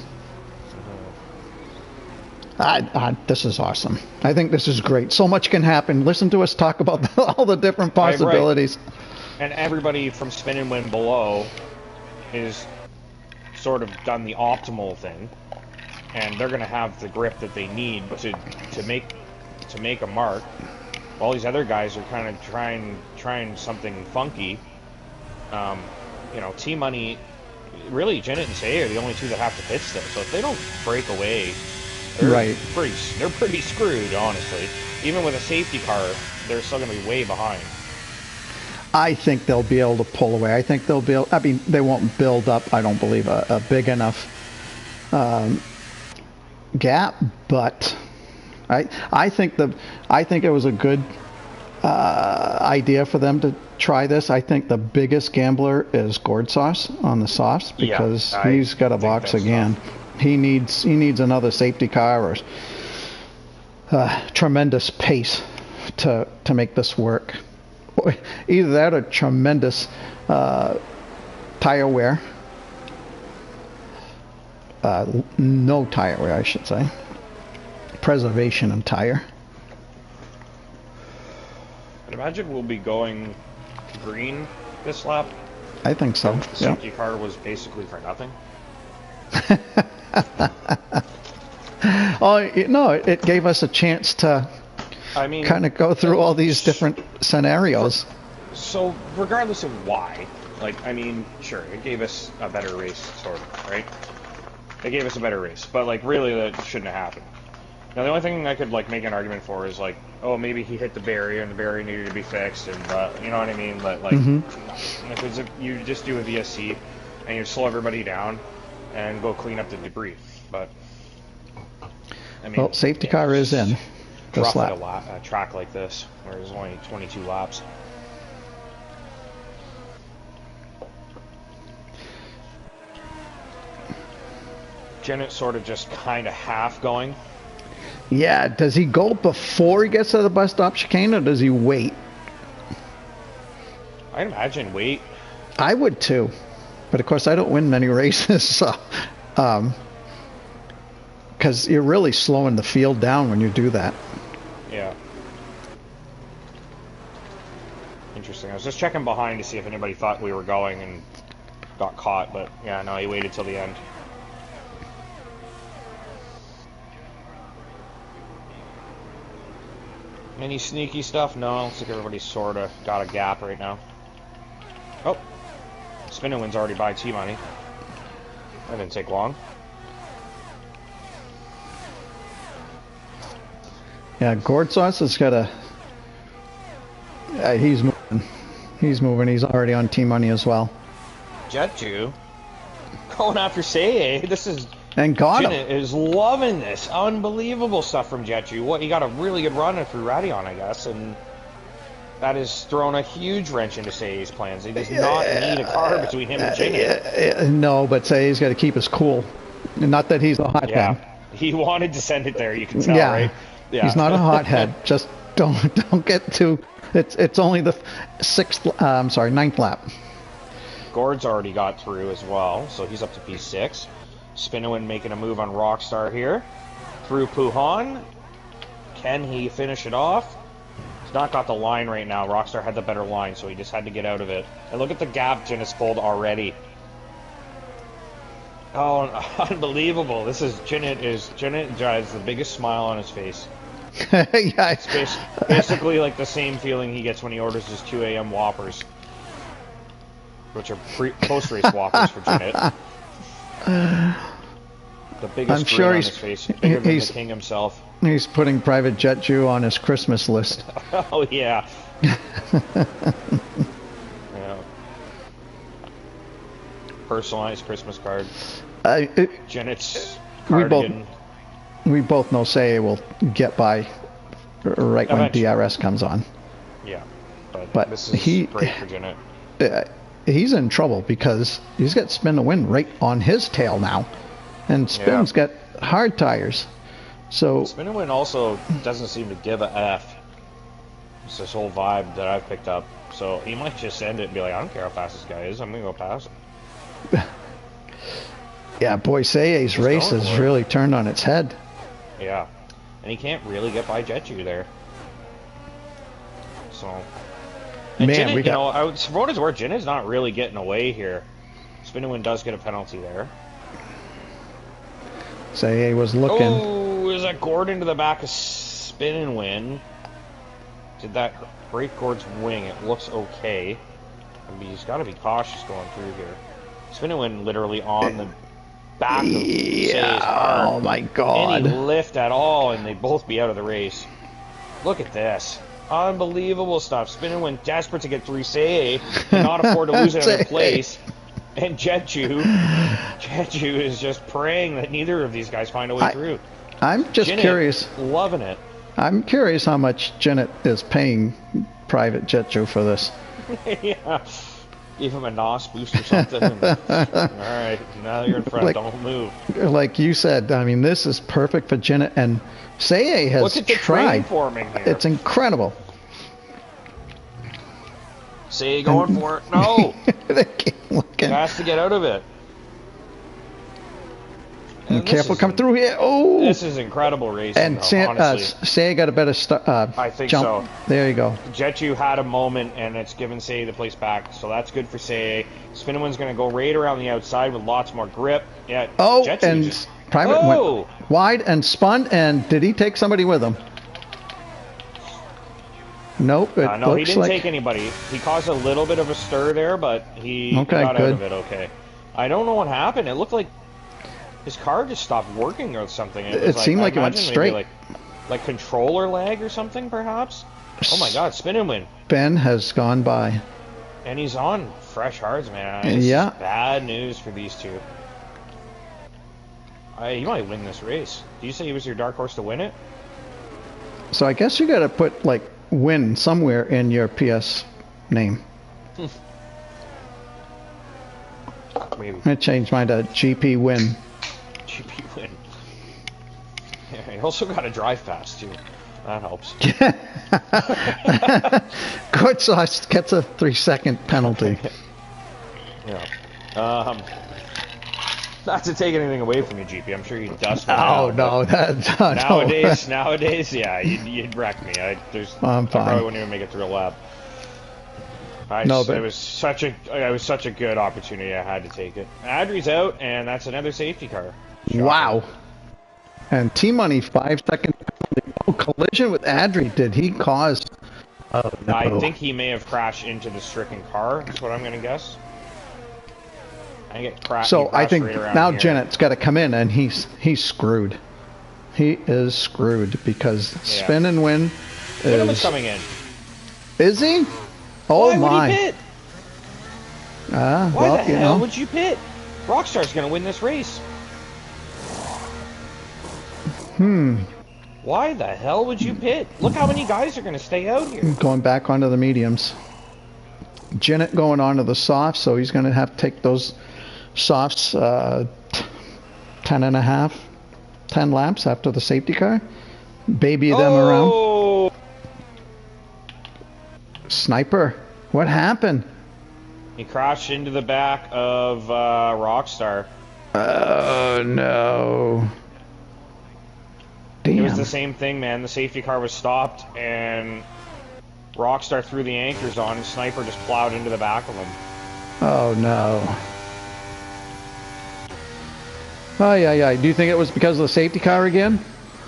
This is awesome. I think this is great. So much can happen. Listen to us talk about all the different possibilities. Right. And everybody from Spin and Win below is sort of done the optimal thing, and they're going to have the grip that they need to make a mark. All these other guys are kind of trying something funky. You know, T-Money, really, Jinnit and Seye are the only two that have to pit still. So if they don't break away, they're pretty screwed, honestly. Even with a safety car, they're still going to be way behind. I think they'll be able to pull away. I think they'll be able, I mean, they won't build up, I don't believe, a big enough gap, but I think it was a good idea for them to try this. I think the biggest gambler is Gourd Sauce on the softs, because he's got a box again. He needs another safety car or tremendous pace to make this work. Either that or tremendous tire wear. No tire wear, I should say. Preservation of tire. I'd imagine we'll be going green this lap. I think so. The safety car was basically for nothing. Oh, no, it gave us a chance to kind of go through all these different scenarios. So, regardless of why, like, I mean, sure, it gave us a better race, sort of, right? It gave us a better race, but, like, really, that shouldn't have happened. Now, the only thing I could, like, make an argument for is, like, oh, maybe he hit the barrier and the barrier needed to be fixed, and, you know what I mean? But, like, if it's you just do a VSC and you slow everybody down and go clean up the debris, but, I mean... Well, safety car is in this lap. A track like this, where there's only 22 laps. Jinnit sort of just kind of half going. Yeah, does he go before he gets to the bus stop chicane, or does he wait? I'd imagine wait. I would too, but of course I don't win many races, so because you're really slowing the field down when you do that. Yeah. Interesting. I was just checking behind to see if anybody thought we were going and got caught, but yeah, no, he waited till the end. Any sneaky stuff? No, looks like everybody's sort of got a gap right now. Oh, Spin and Win's already by T-Money. That didn't take long. Yeah, Gourd Sauce has got a... he's moving. He's moving. He's already on T-Money as well. Jet2 going after Seye. This is... And got him. Jinnit is loving this. Unbelievable stuff from Jet2. What, he got a really good run through Radion, I guess, and that has thrown a huge wrench into Seye's plans. He does not need a car between him and Jinnit. No, but Seye's got to keep us cool. Not that he's a hothead. Yeah, he wanted to send it there, you can tell, right? Yeah. He's not a hothead. Just don't get too... It's only the ninth lap. Gord's already got through as well, so he's up to P6. Spin and Win making a move on Rockstar here. Through Puhan. Can he finish it off? He's not got the line right now. Rockstar had the better line, so he just had to get out of it. And look at the gap Jinnit's pulled already. Oh, unbelievable. This is Jinnit drives the biggest smile on his face. Yeah. It's basically like the same feeling he gets when he orders his 2 a.m. Whoppers. Which are post-race Whoppers for Jinnit. The biggest grin on his face, bigger than the king himself. He's putting Private Jet2 on his Christmas list. Oh yeah. Yeah. Personalized Christmas card. Jinnit's Cardigan. We both know Say will get by right when Eventually. DRS comes on. Yeah, But this is great for Jinnit. He's in trouble because he's got Spin to Win right on his tail now, and Spin's got hard tires. So Spin to Win also doesn't seem to give a F. It's this whole vibe that I've picked up. So he might just end it and be like, I don't care how fast this guy is, I'm gonna go past him. Yeah, boy, Say's race has really turned on its head. Yeah, and he can't really get by Jetju there. So, and man, Jinnit, for what it's worth, Jinnit's not really getting away here. Spin to Win does get a penalty there. Say was looking. Oh, is that Gordon to the back of Spin and Win? Did that break Gord's wing? It looks okay. He's got to be cautious going through here. Spin and Win literally on the back of Say's car. Oh my god. Any lift at all, and they'd both be out of the race. Look at this. Unbelievable stuff. Spin and Win desperate to get through Say, cannot afford to lose another place. And Jetju is just praying that neither of these guys find a way through. I'm just curious. Loving it. I'm curious how much Jinnit is paying Private Jetju for this. Yeah. Give him a NOS boost or something. Alright, now you're in front, don't move. Like you said, I mean, this is perfect for Jinnit, and Say has Look at the tried. forming here. It's incredible. Say going for it. No! They keep looking. He has to get out of it. And careful, come through here. Oh! This is incredible racing, and honestly. Say got a better I think jump. so. There you go. Jetju had a moment, and it's given Say the place back, so that's good for Say. Spin and Win's going to go right around the outside with lots more grip. Yeah. Oh, Jetju and Private went wide and spun, and did he take somebody with him? Nope. No, he didn't take anybody. He caused a little bit of a stir there, but he got out of it okay. I don't know what happened. It looked like his car just stopped working or something. It seemed like it went straight. Like controller lag or something, perhaps? Oh my god, Spin and Win. Ben has gone by. And he's on fresh hards, man. It's bad news for these two. He might win this race. Do you say he was your dark horse to win it? So I guess you got to put like win somewhere in your PS name. Maybe. I changed mine to GP Win. GP Win. Yeah, he also got a drive pass too. That helps. Good sauce gets a 3-second penalty. Yeah. Not to take anything away from you, GP. I'm sure you'd dust me. Oh no, nowadays, yeah, you'd wreck me. I probably wouldn't even make it through a lap. It was such a good opportunity. I had to take it. Adri's out, and that's another safety car. Shocking. Wow. And T-Money 5-second penalty. Oh, collision with Adri. Did he cause? Oh no. I think he may have crashed into the stricken car. That's what I'm going to guess. So I think now Jinnit's got to come in, and he's screwed. He is screwed because Spin and Win is coming in. Is he? Oh Why my! Would he pit? Why the hell would you pit? Rockstar's going to win this race. Why the hell would you pit? Look how many guys are going to stay out here. Going back onto the mediums. Jinnit going onto the softs, so he's going to have to take those softs 10 laps after the safety car. Baby them around. Sniper, what happened? He crashed into the back of Rockstar. Oh no. Damn. It was the same thing, man. The safety car was stopped, and Rockstar threw the anchors on, and Sniper just plowed into the back of him. Oh no. Oh yeah. Do you think it was because of the safety car again?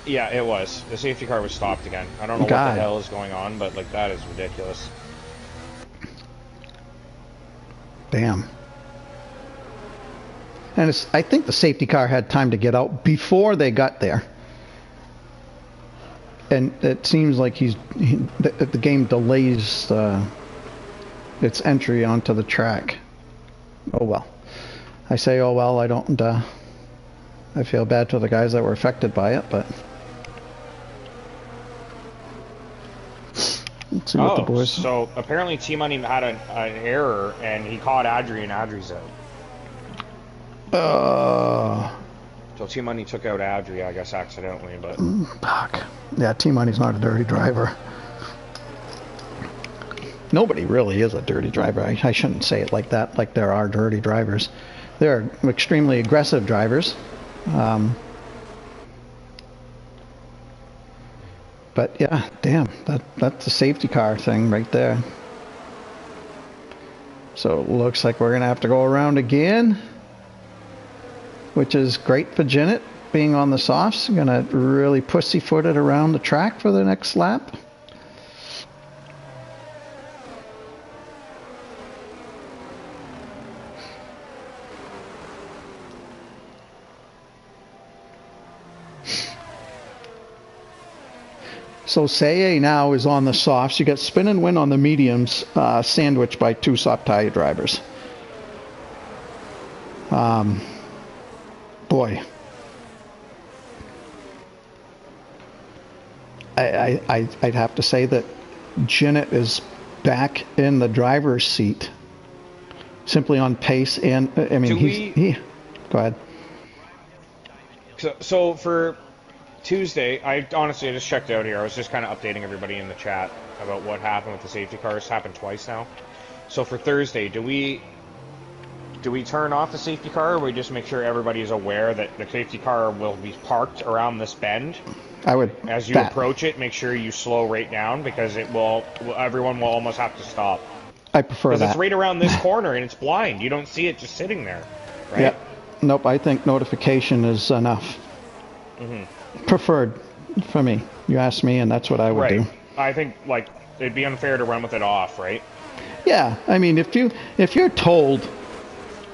Yeah, it was. The safety car was stopped again. I don't know what the hell is going on, but like that is ridiculous. Damn. And I think the safety car had time to get out before they got there. And it seems like the game delays its entry onto the track. Oh well. I say oh well, I don't I feel bad for the guys that were affected by it, but let's see what the boys. So apparently T-Money had an error, and he caught Adri, and Adri's out. So T-Money took out Adri, I guess, accidentally, but... Fuck. Yeah, T-Money's not a dirty driver. Nobody really is a dirty driver. I shouldn't say it like that, like there are dirty drivers. There are extremely aggressive drivers. But yeah, damn, that's a safety car thing right there. So it looks like we're going to have to go around again, which is great for Janet being on the softs. Going to really pussyfoot it around the track for the next lap. So Saye now is on the softs. You got spin and win on the mediums, sandwiched by two soft tire drivers. Boy. I'd have to say that Janet is back in the driver's seat. Simply on pace and, I mean, go ahead. So for Tuesday, I just checked out here. I was just kind of updating everybody in the chat about what happened with the safety car. It's happened twice now. So for Thursday, do we turn off the safety car, or we just make sure everybody is aware that the safety car will be parked around this bend? I would. As you approach it, make sure you slow right down, because everyone will almost have to stop. I prefer that. Because it's right around this corner and it's blind. You don't see it just sitting there, right? Yeah. Nope. I think notification is enough. Preferred for me. You asked me, and that's what I would do. I think it'd be unfair to run with it off, right? Yeah. I mean, if you're told,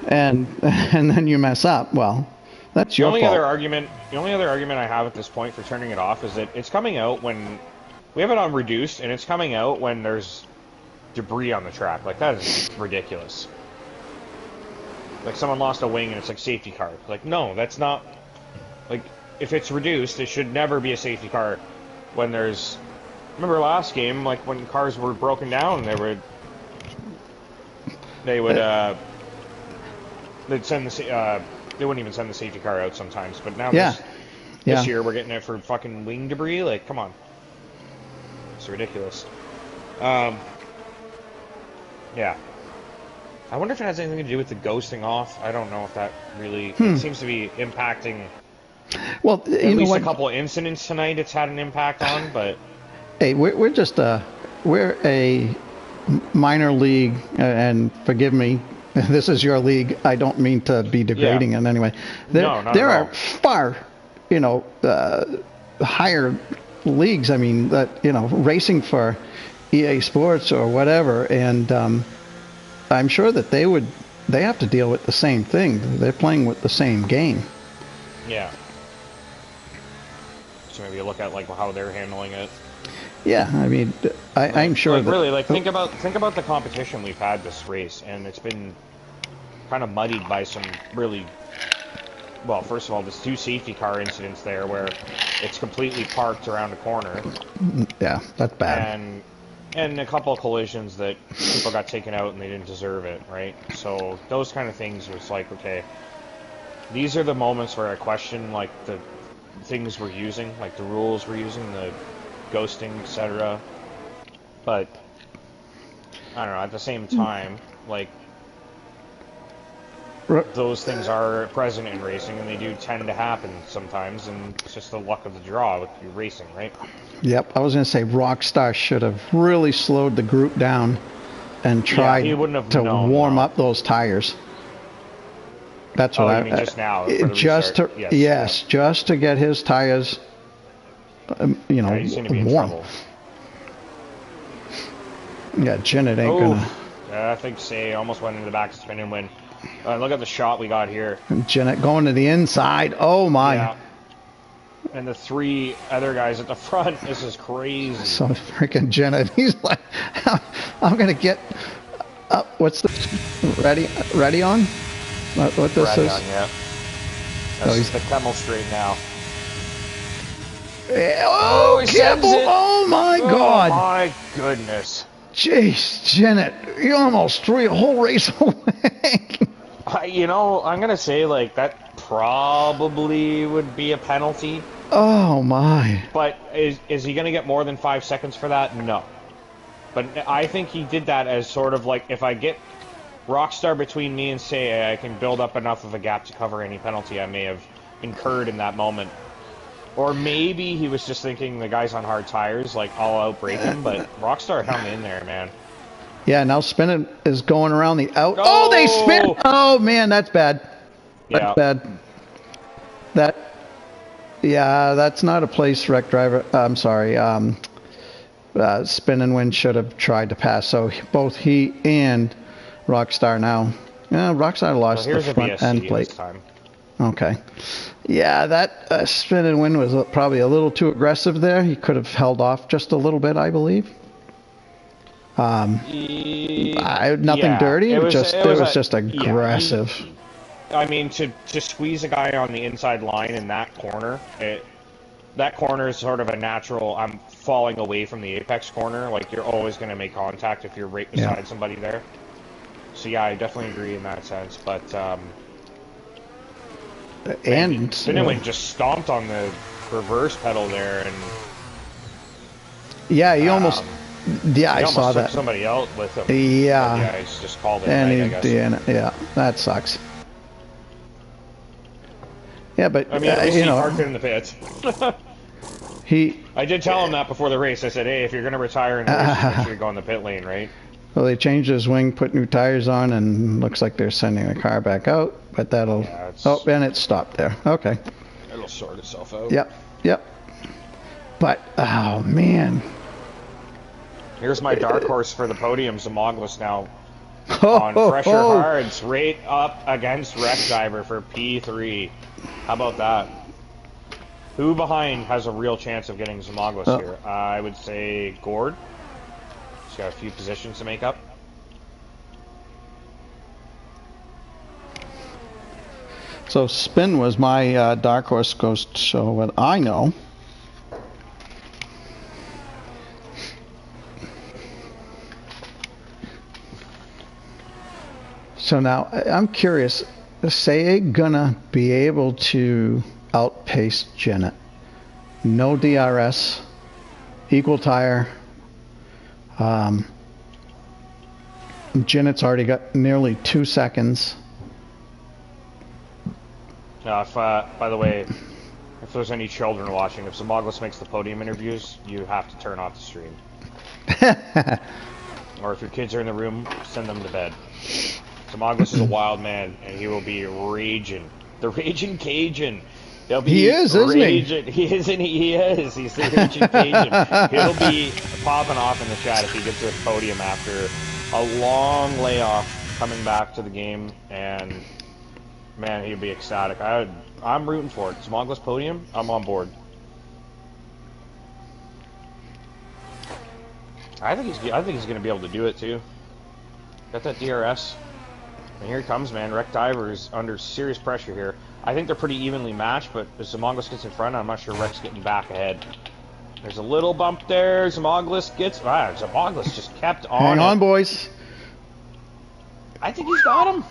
and then you mess up, well, that's your fault. The only other argument I have at this point for turning it off is that it's coming out when we have it on reduced, and it's coming out when there's debris on the track. Like, that is ridiculous. Like, someone lost a wing and it's like safety car. Like, no, that's not. Like, if it's reduced, it should never be a safety car when there's... Remember last game, like, when cars were broken down, they would they'd send the they wouldn't even send the safety car out sometimes. But now this year we're getting it for fucking wing debris. Like, come on, it's ridiculous. Yeah, I wonder if it has anything to do with the ghosting off. I don't know if that really it seems to be impacting. Well, at least a couple of incidents tonight, it's had an impact on. But hey, we're just we're a minor league, and forgive me, this is your league. I don't mean to be degrading in any way. There are far, higher leagues. I mean, that racing for EA Sports or whatever, and I'm sure that they have to deal with the same thing. They're playing with the same game. Yeah. So maybe you look at how they're handling it. Yeah, I mean, I'm sure that really think about the competition we've had this race, and it's been kind of muddied by some really, well, first of all, there's 2 safety car incidents there where it's completely parked around the corner. Yeah, that's bad. And a couple of collisions that people got taken out and they didn't deserve it, right? So those kind of things was like, okay, these are the moments where I question the things we're using, like the rules we're using, the ghosting, etc. But I don't know, at the same time, those things are present in racing, and they do tend to happen sometimes, and it's just the luck of the draw with your racing, right? Yep, I was going to say Rockstar should have really slowed the group down and tried to warm up those tires. That's what I mean. Just now, just to get his tires, you seem to be in warm. trouble. Yeah, Janet ain't gonna. I think Say almost went into the back spin and win. Look at the shot we got here. Janet going to the inside. Oh my! Yeah. And the 3 other guys at the front. This is crazy. So freaking Janet. He's like, I'm gonna get. What's the ready on? What this ready is? on, yeah. This is the Kemmel straight now. Oh, he careful! sends it. Oh my God! Oh my goodness! Jeez, Janet, you almost threw a whole race away. You know, I'm gonna say like that probably would be a penalty. Oh my! But is he gonna get more than 5 seconds for that? No. But I think he did that as sort of like, if I get Rockstar between me and Say, I can build up enough of a gap to cover any penalty I may have incurred in that moment. Or maybe he was just thinking the guy's on hard tires, like all out break him, but Rockstar hung in there, man. Yeah, now Spinning is going around the out. Oh, they spin! Oh man, that's bad. Yeah. That's bad. Yeah, that's not a place Wreck Driver. I'm sorry. Spin and Win should have tried to pass. So both he and Rockstar now. Yeah, Rockstar lost the front end plate. This time. Okay. Yeah, that Spin and Win was probably a little too aggressive there. He could have held off just a little bit, I believe. Nothing dirty. It was just aggressive. Yeah, I mean, to squeeze a guy on the inside line in that corner, that corner is sort of a natural. I'm falling away from the apex corner. Like, you're always going to make contact if you're right beside somebody there. So yeah, I definitely agree in that sense. But and Spinning just stomped on the reverse pedal there, and yeah, he almost. Yeah, I saw that. Somebody out with him. Yeah. But yeah, he's just called it and right, I guess. Yeah, that sucks. Yeah, but I mean, he parked it in the pits. I did tell him that before the race. I said, hey, if you're going to retire in the race, make sure you go in the pit lane, right? Well, they changed his wing, put new tires on, and looks like they're sending the car back out. But that'll. Yeah, oh, and it stopped there. Okay. It'll sort itself out. Yep. But oh man. Here's my dark horse for the podium, Zamoglis now on fresher hards, right up against Wreck Driver for P3. How about that? Who behind has a real chance of getting Zamoglis here? I would say Gord. He's got a few positions to make up. So Spin was my dark horse, goes to show what I know. So now I'm curious, is Say gonna be able to outpace Janet? No DRS, equal tire. Janet's already got nearly 2 seconds. By the way, if there's any children watching, if Zamoglis makes the podium interviews, you have to turn off the stream. Or if your kids are in the room, send them to bed. Zamoglis is a wild man, and he will be raging. The Raging Cajun. He is, isn't he? He is, and he is. He's the Raging Cajun. He'll be popping off in the chat if he gets to the podium after a long layoff, coming back to the game, and man, he'd be ecstatic. I'm rooting for it. Zamoglis podium, I'm on board. I think he's going to be able to do it too. Got that DRS. And here he comes, man. Wreck Diver is under serious pressure here. I think they're pretty evenly matched, but as Zamoglis gets in front, I'm not sure Wreck's getting back ahead. There's a little bump there. Zamoglis gets... Zamoglis just kept on. Hang on, boys. I think he's got him.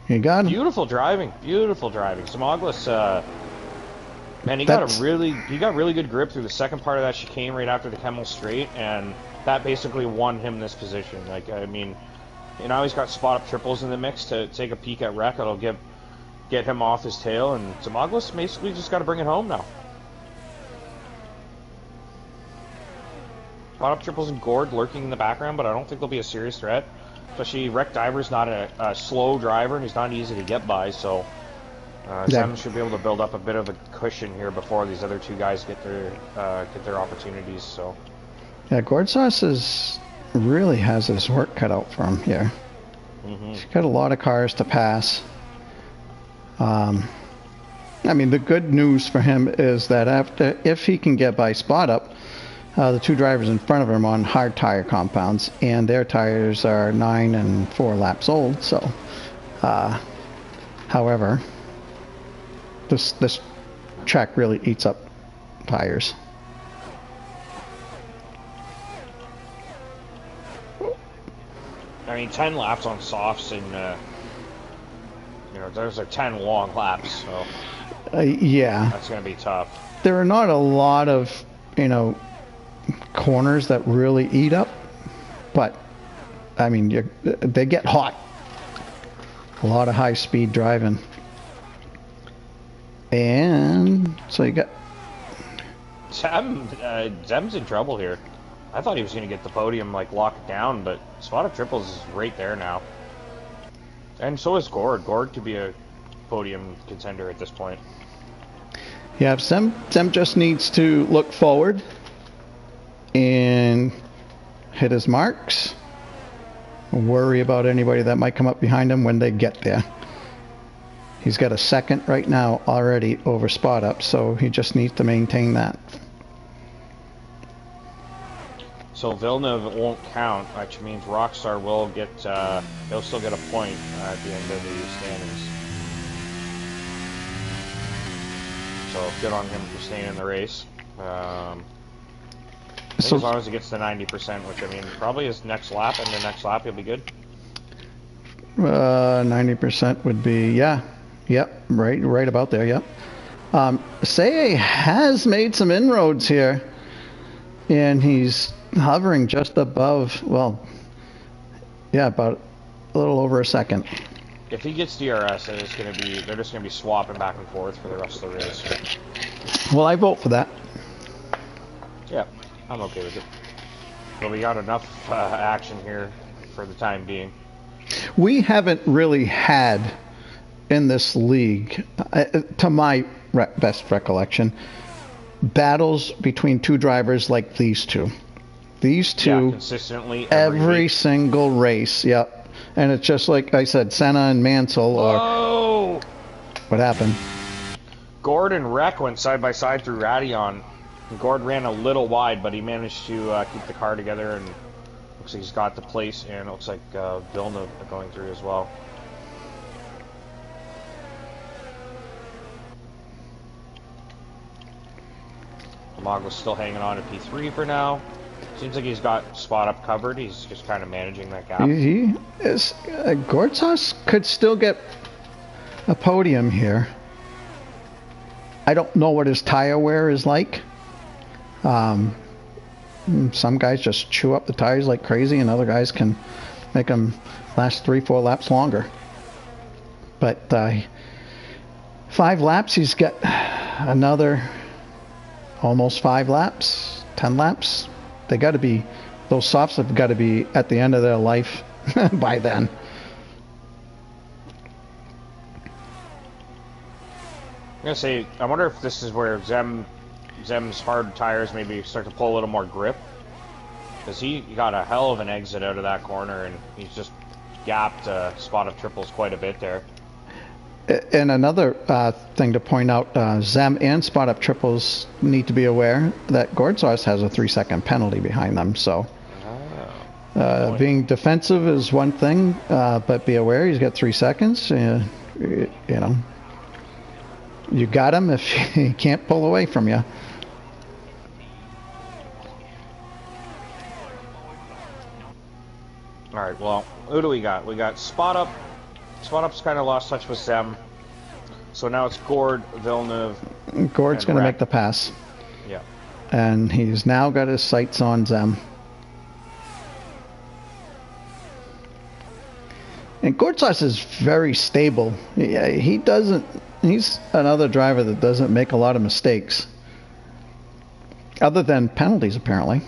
He got him. Beautiful driving. Beautiful driving. Zamoglis, man, he got really good grip through the second part of that chicane right after the Kemmel straight, and that basically won him this position. Like, I mean... You know, he's got spot up triples in the mix to take a peek at Wreck. It'll get him off his tail, and Zamoglis basically just got to bring it home now. Spot up triples and Gord lurking in the background, but I don't think they'll be a serious threat. Especially Wreck Diver's not a slow driver, and he's not easy to get by, so Zem should be able to build up a bit of a cushion here before these other two guys get their opportunities. So yeah, Gord Sauce really has his work cut out for him here. He's got a lot of cars to pass. I mean, the good news for him is that if he can get by spot up, the two drivers in front of him on hard tire compounds, and their tires are 9 and 4 laps old. So, however, This track really eats up tires. I mean, 10 laps on softs and, those are 10 long laps, so yeah. that's going to be tough. There are not a lot of, corners that really eat up, but, I mean, they get hot. A lot of high-speed driving. And so you got... Zem's in trouble here. I thought he was going to get the podium, locked down, but Spot of Triples is right there now. And so is Gord. Gord could be a podium contender at this point. Yeah, Zem just needs to look forward and hit his marks. Worry about anybody that might come up behind him when they get there. He's got a second right now already over Spot Up, so he just needs to maintain that. So Villeneuve won't count, which means Rockstar will get, he'll still get a point at the end of the standings. So good on him for staying in the race. I think as long as he gets to 90%, which I mean, probably his next lap, and the next lap he'll be good. 90% would be, yeah. Yep, right about there, yep. Seye has made some inroads here, and he's hovering just above, well, yeah, about a little over a second. If he gets DRS, they're just gonna be swapping back and forth for the rest of the race. Well, I vote for that. Yeah, I'm okay with it. But we got enough action here for the time being. We haven't really had in this league, to my best recollection, battles between two drivers like these two. These two, yeah, consistently every single race, yep. And it's just like I said, Senna and Mansell. Whoa! What happened? Gord and Rec went side by side through Radeon. Gord ran a little wide, but he managed to keep the car together, and looks like he's got the place, and it looks like Villeneuve going through as well. Mago's still hanging on to P3 for now. Seems like he's got Spot Up covered. He's just kind of managing that gap. He is. Gortsas could still get a podium here. I don't know what his tire wear is like. Some guys just chew up the tires like crazy, and other guys can make them last 3-4 laps longer. But 5 laps, he's got another almost 5 laps, 10 laps. They got to be, those softs have got to be at the end of their life by then. I'm gonna say, I wonder if this is where Zem's hard tires maybe start to pull a little more grip, because he got a hell of an exit out of that corner, and he's just gapped Spot of Triples quite a bit there. And another thing to point out, Zem and Spot Up Triples need to be aware that Gortsas has a 3-second penalty behind them. So being defensive is one thing, but be aware he's got 3 seconds. You know, you got him if he can't pull away from you. All right, well, who do we got? We got Spot Up. Spot Up's kind of lost touch with Zem. So now it's Gord, Villeneuve. Gord's going to make the pass. Yeah. And he's now got his sights on Zem. And Gortsas is very stable. He doesn't. He's another driver that doesn't make a lot of mistakes, other than penalties, apparently.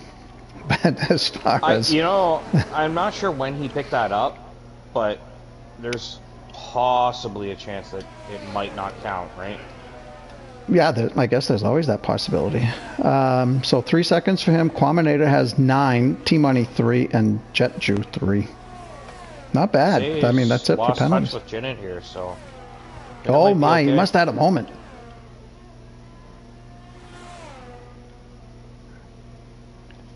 But as far as I'm not sure when he picked that up, but there's possibly a chance that it might not count, right? Yeah, I guess there's always that possibility. So 3 seconds for him. Quaminator has 9, T-Money 3, and JetJu 3. Not bad. I mean, that's it for penalties. Lost touch with Jinnit here, so. Oh my, he must have had a moment.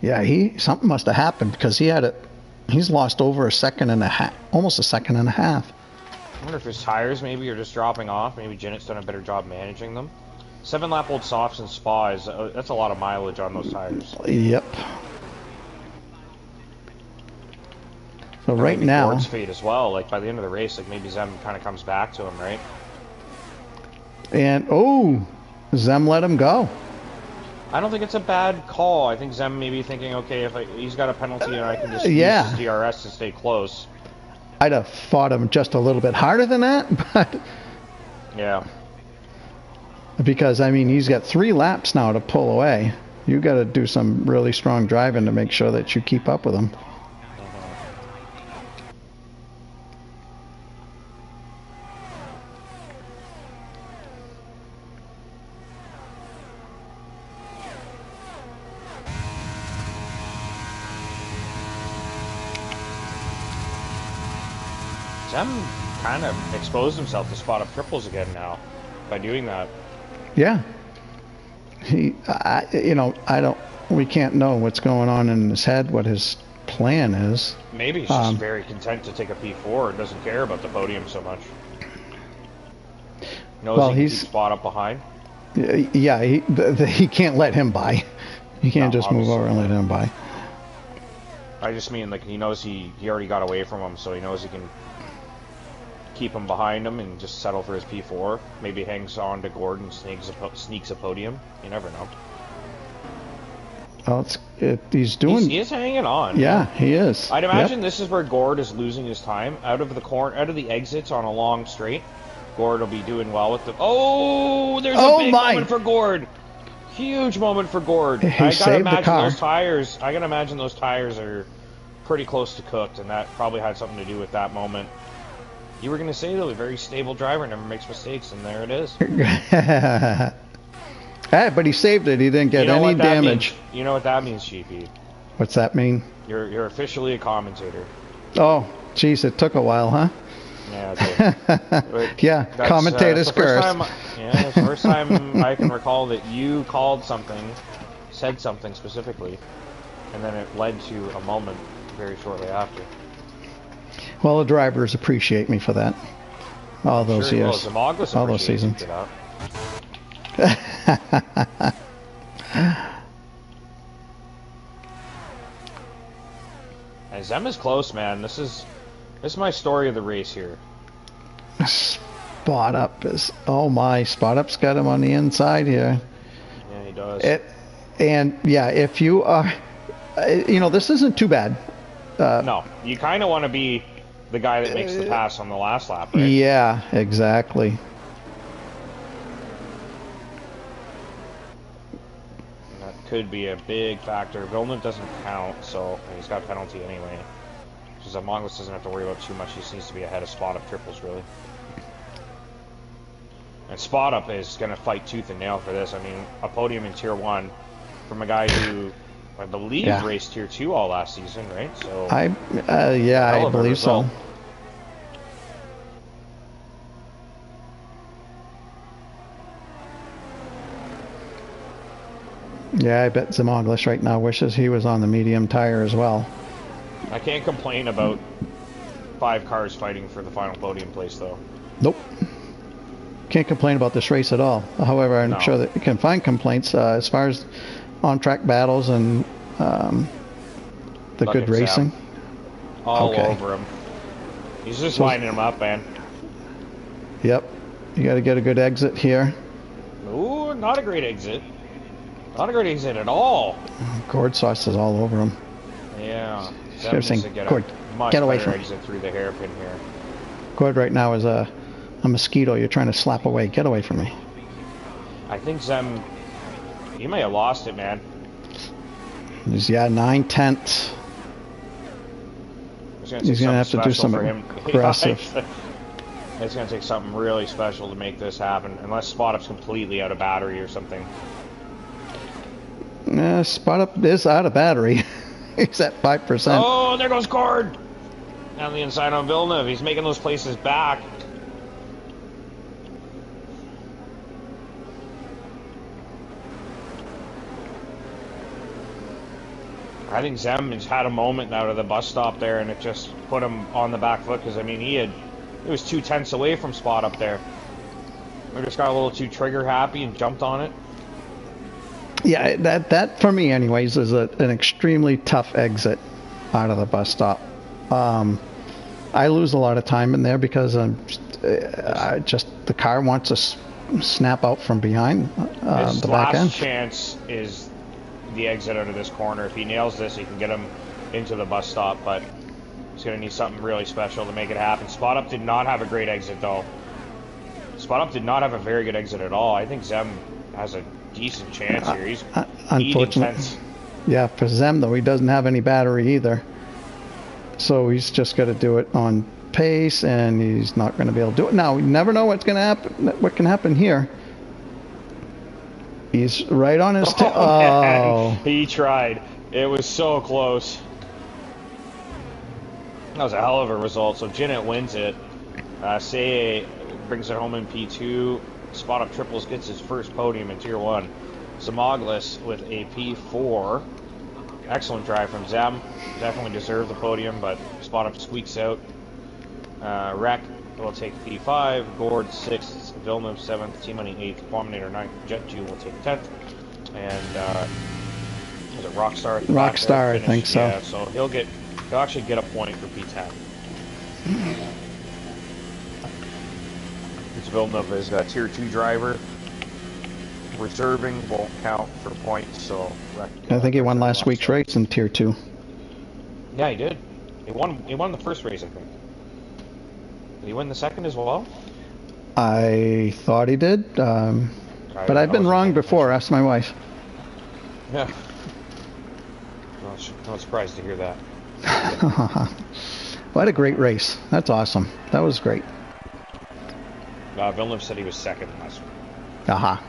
Yeah, something must have happened, because he's lost over a second and a half, almost a second and a half. I wonder if his tires maybe are just dropping off. Maybe Jennett's done a better job managing them. 7-lap-old softs and Spa is that's a lot of mileage on those tires. Yep. So right maybe now, Gord's fate as well. Like by the end of the race, like maybe Zem kind of comes back to him, right? and oh, Zem let him go. I don't think it's a bad call. I think Zem may be thinking, okay, if he's got a penalty and I can just Yeah. use his DRS to stay close. I'd have fought him just a little bit harder than that, but Yeah. because I mean he's got 3 laps now to pull away. You got to do some really strong driving to make sure that you keep up with him. Zem kind of exposed himself to spot up triples again now by doing that. Yeah. We can't know what's going on in his head, what his plan is. Maybe he's just very content to take a P4 and doesn't care about the podium so much. Knows he can keep spot up behind. Yeah, he can't let him by. He can't just move over and let him by. I just mean like he knows he already got away from him, so he knows he can keep him behind him and just settle for his P4. Maybe hangs on to Gordon, sneaks a podium. You never know. Well, he's doing. He is hanging on. Yeah, he is. I'd imagine this is where Gord is losing his time. Out of the exits on a long straight, Gord will be doing well with the. Oh, there's a big moment for Gord. Huge moment for Gord. I gotta imagine those tires are pretty close to cooked, and that probably had something to do with that moment. You were gonna say though, a very stable driver never makes mistakes, and there it is. Hey, but he saved it. He didn't get any damage. You know what that means, GP? What's that mean? You're officially a commentator. Oh, geez, it took a while, huh? Yeah. Yeah, commentator's curse. It's the first time I can recall that you called something, said something specifically, and then it led to a moment very shortly after. Well, the drivers appreciate me for that. All those years. All those seasons. And Zem is close, man. This is my story of the race here. Spot up is Spot up's got him on the inside here. Yeah, he does. And yeah, if you are, this isn't too bad. No, you kind of want to be the guy that makes the pass on the last lap, right? Yeah, exactly. That could be a big factor. Villeneuve doesn't count, so he's got a penalty anyway. Because Mongless doesn't have to worry about too much. He just needs to be ahead of Spot Up triples, really. And Spot Up is going to fight tooth and nail for this. I mean, a podium in Tier 1 from a guy who, I believe, raced Tier 2 all last season, right? So I believe so. Yeah, I bet Zemoglis right now wishes he was on the medium tire as well. I can't complain about 5 cars fighting for the final podium place, though. Nope. Can't complain about this race at all. However, I'm sure that you can find complaints as far as on-track battles and the good racing. All over him. He's just lining him up, man. Yep. You got to get a good exit here. Ooh, not a great exit. Not a great exit at all. Gord sauce is all over him. Yeah. Gord, get away from me. Exit through the hairpin here. Gord right now is a mosquito you're trying to slap away. Get away from me. I think Zem, you may have lost it, man. He's 9/10. He's going to have to do some aggressive. It's going to take something really special to make this happen, unless Spot Up's completely out of battery or something. Spot Up is out of battery. He's at 5%. Oh, there goes Gord! Down the inside on Villeneuve. He's making those places back. I think Zem has had a moment out of the bus stop there, and it just put him on the back foot, because, I mean, he had It was 2/10 away from spot up there. I just got a little too trigger happy and jumped on it. Yeah, that for me, anyways, is an extremely tough exit out of the bus stop. I lose a lot of time in there because the car wants to snap out from behind His the back end. last chance is the exit out of this corner. If he nails this, he can get him into the bus stop, but he's going to need something really special to make it happen. Spot Up did not have a great exit, though. Spot Up did not have a very good exit at all. I think Zem has a decent chance here. He's unfortunately, yeah, for Zem, though, he doesn't have any battery either. So he's just got to do it on pace, and he's not going to be able to do it. Now, we never know what's going to happen. What can happen here? He's right on his tail. Oh, he tried. It was so close. That was a hell of a result. So Jinnit wins it. Say brings it home in P2. Spot Up Triples gets his first podium in Tier 1. Zamoglis with a P4. Excellent drive from Zem. Definitely deserved the podium, but Spot Up squeaks out. Rec will take P5. Gord 6th. Villeneuve 7th. T-Money 8th. Abominator 9th. Jet 2 will take 10th. And was it Rockstar? Rockstar, I think so. Yeah, so he'll actually get a point for P10. It's Villeneuve is a Tier 2 driver. Reserving won't count for points, so... I think he won last week's race in Tier 2. Yeah, he did. He won the first race, I think. Did he win the second as well? I thought he did, but I've been wrong before. Ask my wife. Yeah. Not surprised to hear that. What a great race. That's awesome. That was great. Villeneuve said he was second last week. Aha.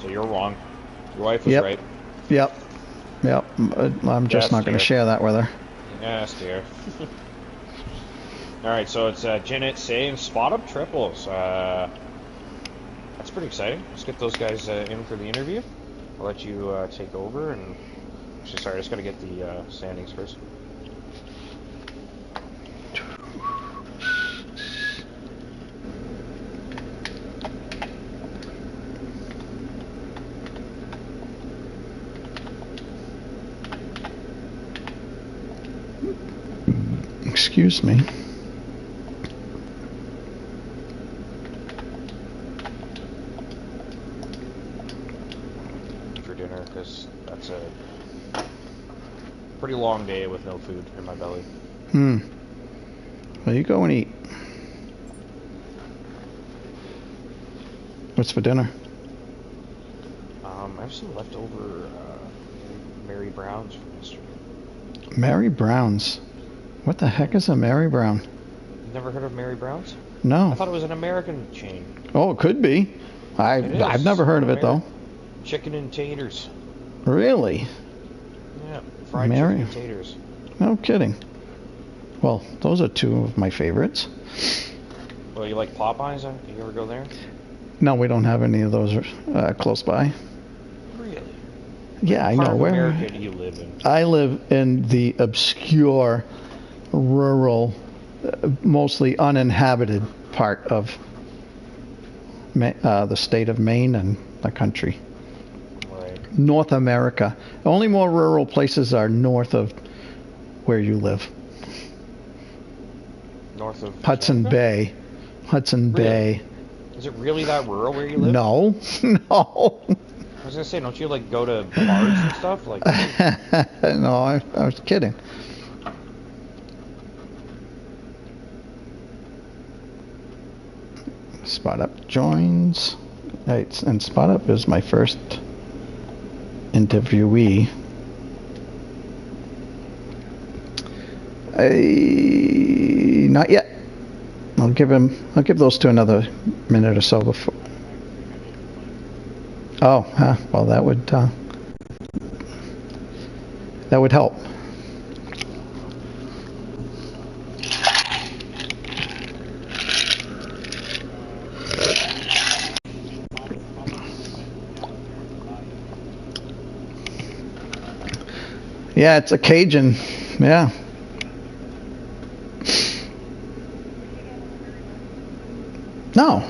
So you're wrong. Your wife was right. Yep. I'm just not going to share that with her. Yes, dear. Alright, so it's Jinnit saying Spot Up Triples. That's pretty exciting. Let's get those guys in for the interview. I'll let you take over. And actually, sorry, I just got to get the standings first. Excuse me. For dinner, because that's a pretty long day with no food in my belly. Well, you go and eat. What's for dinner? I have some leftover Mary Browns from yesterday. Mary Brown's. What the heck is a Mary Brown? Never heard of Mary Brown's? No. I thought it was an American chain. Oh, it could be. I've never heard of it though. Chicken and taters. Really? Yeah, fried chicken and taters. No kidding. Well, those are two of my favorites. Well, you like Popeyes? Do you ever go there? No, we don't have any of those close by. Really? Yeah, I know. What Where part of America do you live in? I live in the obscure, rural, mostly uninhabited part of the state of Maine and the country. Right. North America. Only more rural places are north of where you live. North of Hudson Bay. Hudson Bay. Is it really that rural where you live? No. No. I was gonna say, don't you like go to bars and stuff? Like. No, I was kidding. Spot Up joins. Right, and Spot Up is my first interviewee. Not yet. I'll give those two another minute or so before. Oh, well, that would help. Yeah, it's a Cajun. Yeah. No.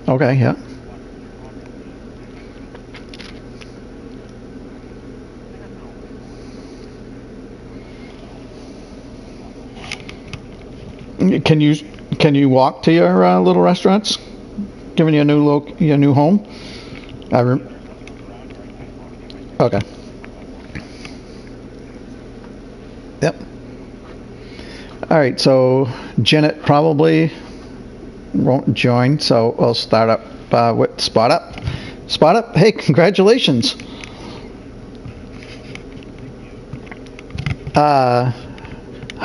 Okay, yeah. Can you can you walk to your little restaurants? Given your your new home. Okay. Yep. All right. So Janet probably won't join. So we'll start up with Spot Up. Spot Up. Hey, congratulations. How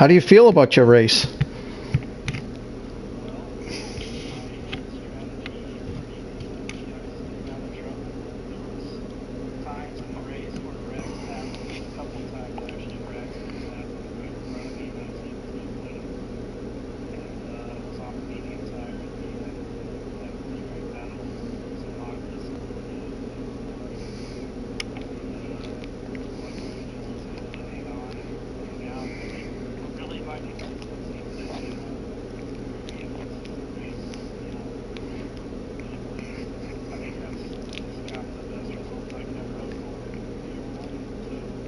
do you feel about your race?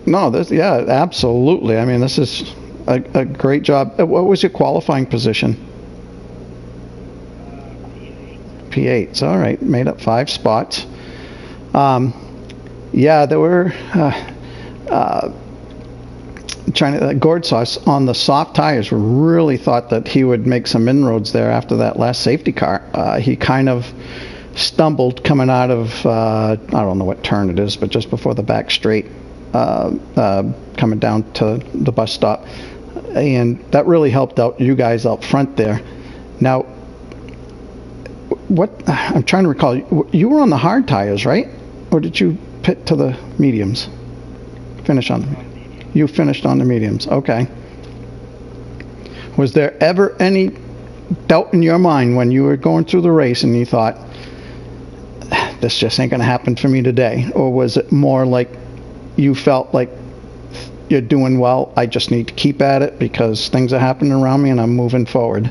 No, this, yeah, absolutely. I mean, this is a great job. What was your qualifying position? P8s. All right, made up 5 spots. Yeah, there were Gord sauce on the soft tires. Really thought that he would make some inroads there after that last safety car. He kind of stumbled coming out of I don't know what turn it is, but just before the back straight. Coming down to the bus stop, and that really helped out you guys out front there. Now, what I'm trying to recall, you were on the hard tires, right? Or did you pit to the mediums? Finish on them. You finished on the mediums. Okay. Was there ever any doubt in your mind when you were going through the race and you thought, this just ain't going to happen for me today? Or was it more like you felt like you're doing well, I just need to keep at it because things are happening around me and I'm moving forward?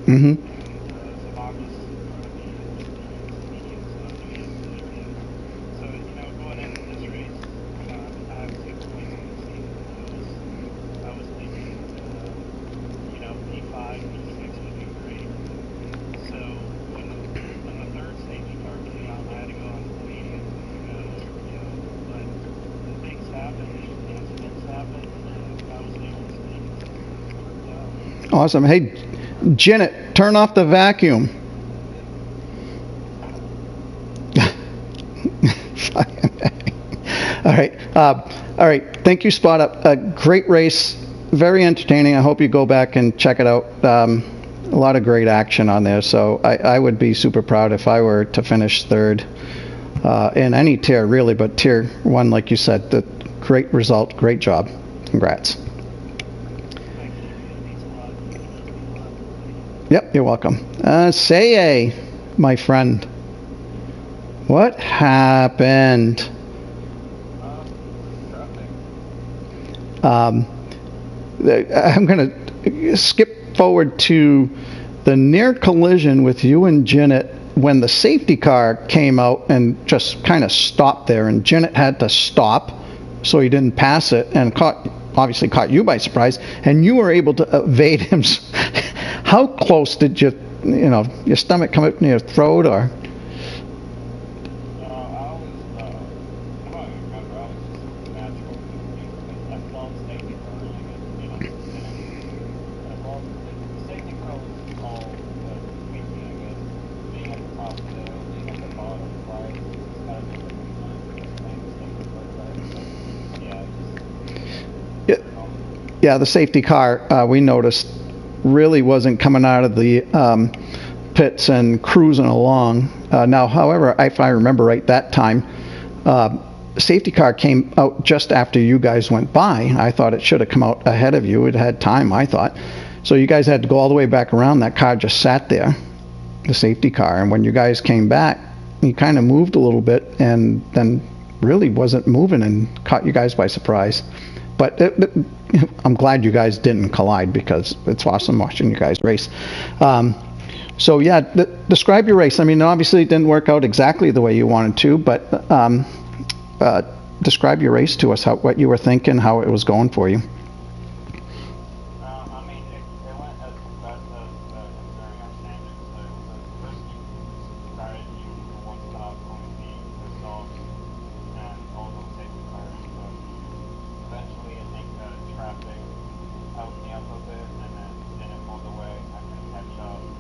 Mm-hmm. Awesome. Hey, Janet, turn off the vacuum. All right. All right. Thank you, Spot Up. A great race. Very entertaining. I hope you go back and check it out. A lot of great action on there. So I would be super proud if I were to finish third in any tier, really. But tier 1, like you said, the great result. Great job. Congrats. Yep, you're welcome. Say, my friend, what happened? I'm going to skip forward to the near collision with you and Janet when the safety car came out and just kind of stopped there, and Janet had to stop so he didn't pass it, and obviously caught you by surprise, and you were able to evade him. How close did your stomach come up in your throat, or? Yeah, the safety car, we noticed really wasn't coming out of the pits and cruising along. Now, however, if I remember right, that time, safety car came out just after you guys went by. I thought it should have come out ahead of you. It had time, I thought. So you guys had to go all the way back around. That car just sat there, the safety car. And when you guys came back, he kind of moved a little bit and then really wasn't moving and caught you guys by surprise. But I'm glad you guys didn't collide, because it's awesome watching you guys race. So yeah, describe your race. I mean, obviously it didn't work out exactly the way you wanted to, but describe your race to us, what you were thinking, how it was going for you. I mean, it went as best as considering our standards. So it was a risky strategy for one stop, going to be pissed off, and all those safety cars. But eventually, I think traffic held me up a bit, and then didn't hold the way. I couldn't catch up, and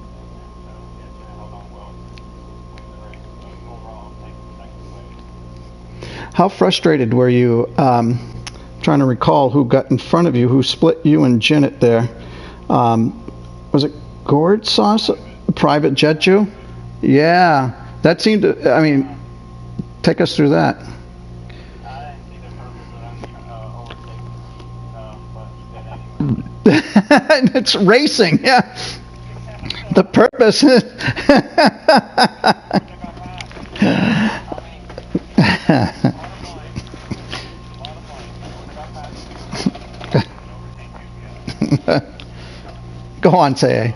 so yeah, Jenna held on well to win the race. But overall, I'm taking second place. How frustrated were you? Trying to recall who got in front of you, who split you and Janet there. Was it Gourd Sauce? Private Jet Jew? Yeah, that seemed to, I mean, take us through that. I didn't see the purpose of overtaking, but he did anyway. It's racing, yeah. The purpose. Go on, say.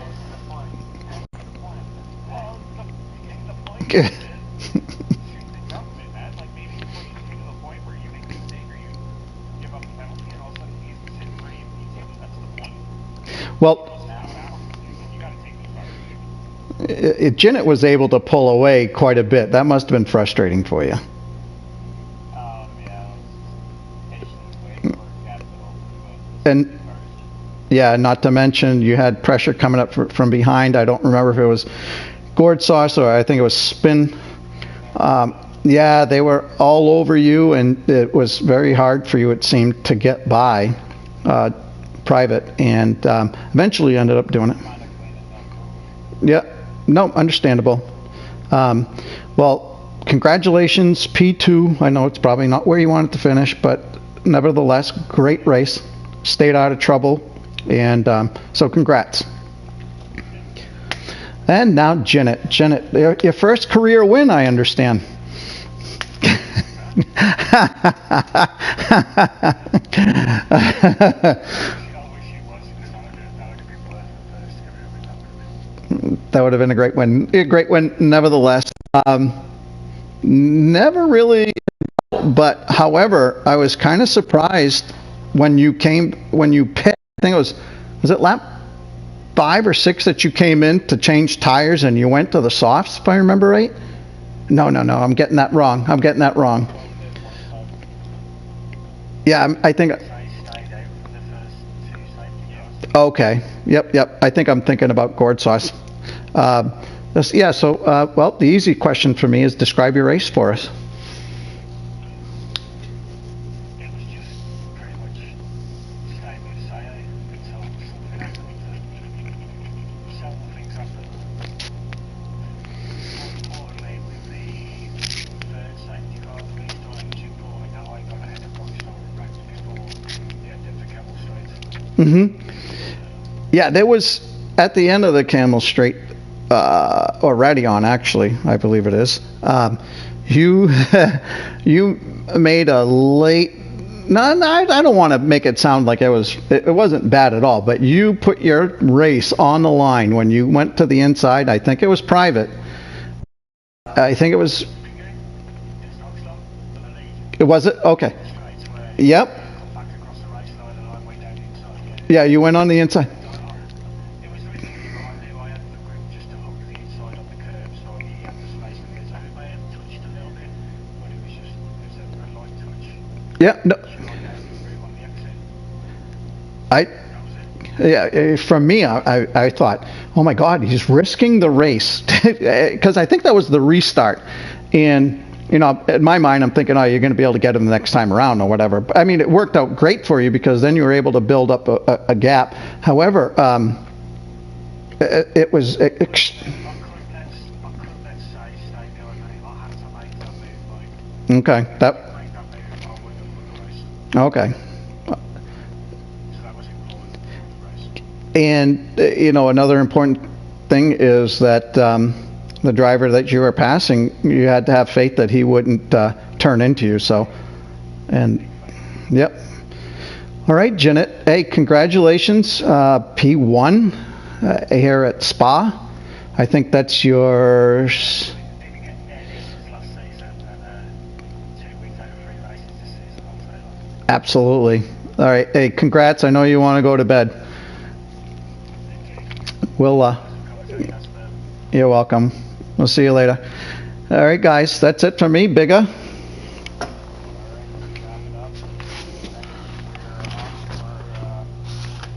Well, Janet was able to pull away quite a bit. That must have been frustrating for you. And yeah, not to mention you had pressure coming up from behind. I don't remember if it was Gourd Sauce or I think it was Spin. Yeah, they were all over you, and it was very hard for you, it seemed, to get by Private, and eventually you ended up doing it. Yeah, no, understandable. Well, congratulations, P2. I know it's probably not where you wanted to finish, but nevertheless, great race. Stayed out of trouble, and so congrats. And now Janet. Janet, your first career win, I understand. That would have been a great win. A great win, nevertheless. Never really, but however, I was kind of surprised when you picked. I think it was it lap 5 or 6 that you came in to change tires and you went to the softs, if I remember right? No, I'm getting that wrong. Yeah, I think. Okay. Yep. I think I'm thinking about Gourd Sauce. Yeah. So, well, the easy question for me is describe your race for us. Yeah, there was at the end of the Camel Straight, or Radion actually, I believe it is. You you made a late. No, I don't want to make it sound like it wasn't bad at all, but you put your race on the line when you went to the inside. I think it was Private. I think it was. Was it? Okay. Yep. Yeah, you went on the inside. Yeah, no. From me, I thought, oh my God, he's risking the race, because I think that was the restart, and in my mind, I'm thinking, oh, you're going to be able to get him the next time around or whatever. But, I mean, it worked out great for you because then you were able to build up a gap. However, It was. I couldn't let's say stay behind me. I had to make that move, like, Okay. That. make that move, I wouldn't have won the race. Okay. So that was important to win the race. And another important thing is that the driver that you were passing, you had to have faith that he wouldn't turn into you. So, and yep. All right, Jeanette. Hey, congratulations, P1 here at Spa. I think that's yours. Didn't get near this last season, and 2 weeks over 3 races this season on Taylor. Absolutely. All right. Hey, congrats. I know you want to go to bed. We'll. You're welcome. We'll see you later. All right, guys. That's it for me, Bigger.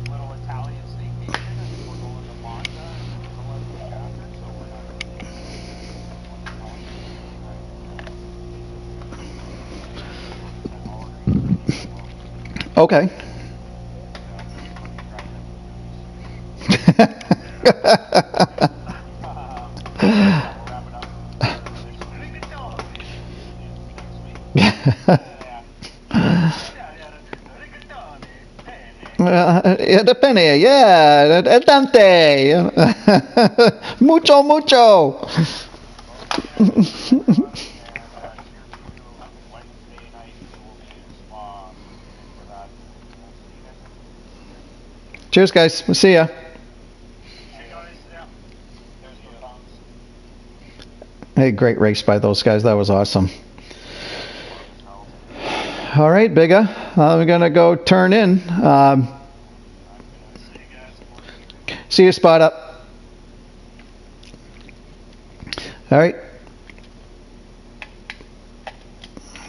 Little Italian staycation, and we're going to Monza and the week after, so we're not Okay. Depende, yeah, tante, mucho, mucho. Cheers, guys. We'll see ya. Hey, great race by those guys. That was awesome. All right, Bigger. I'm going to go turn in. See you, Spot Up. All right.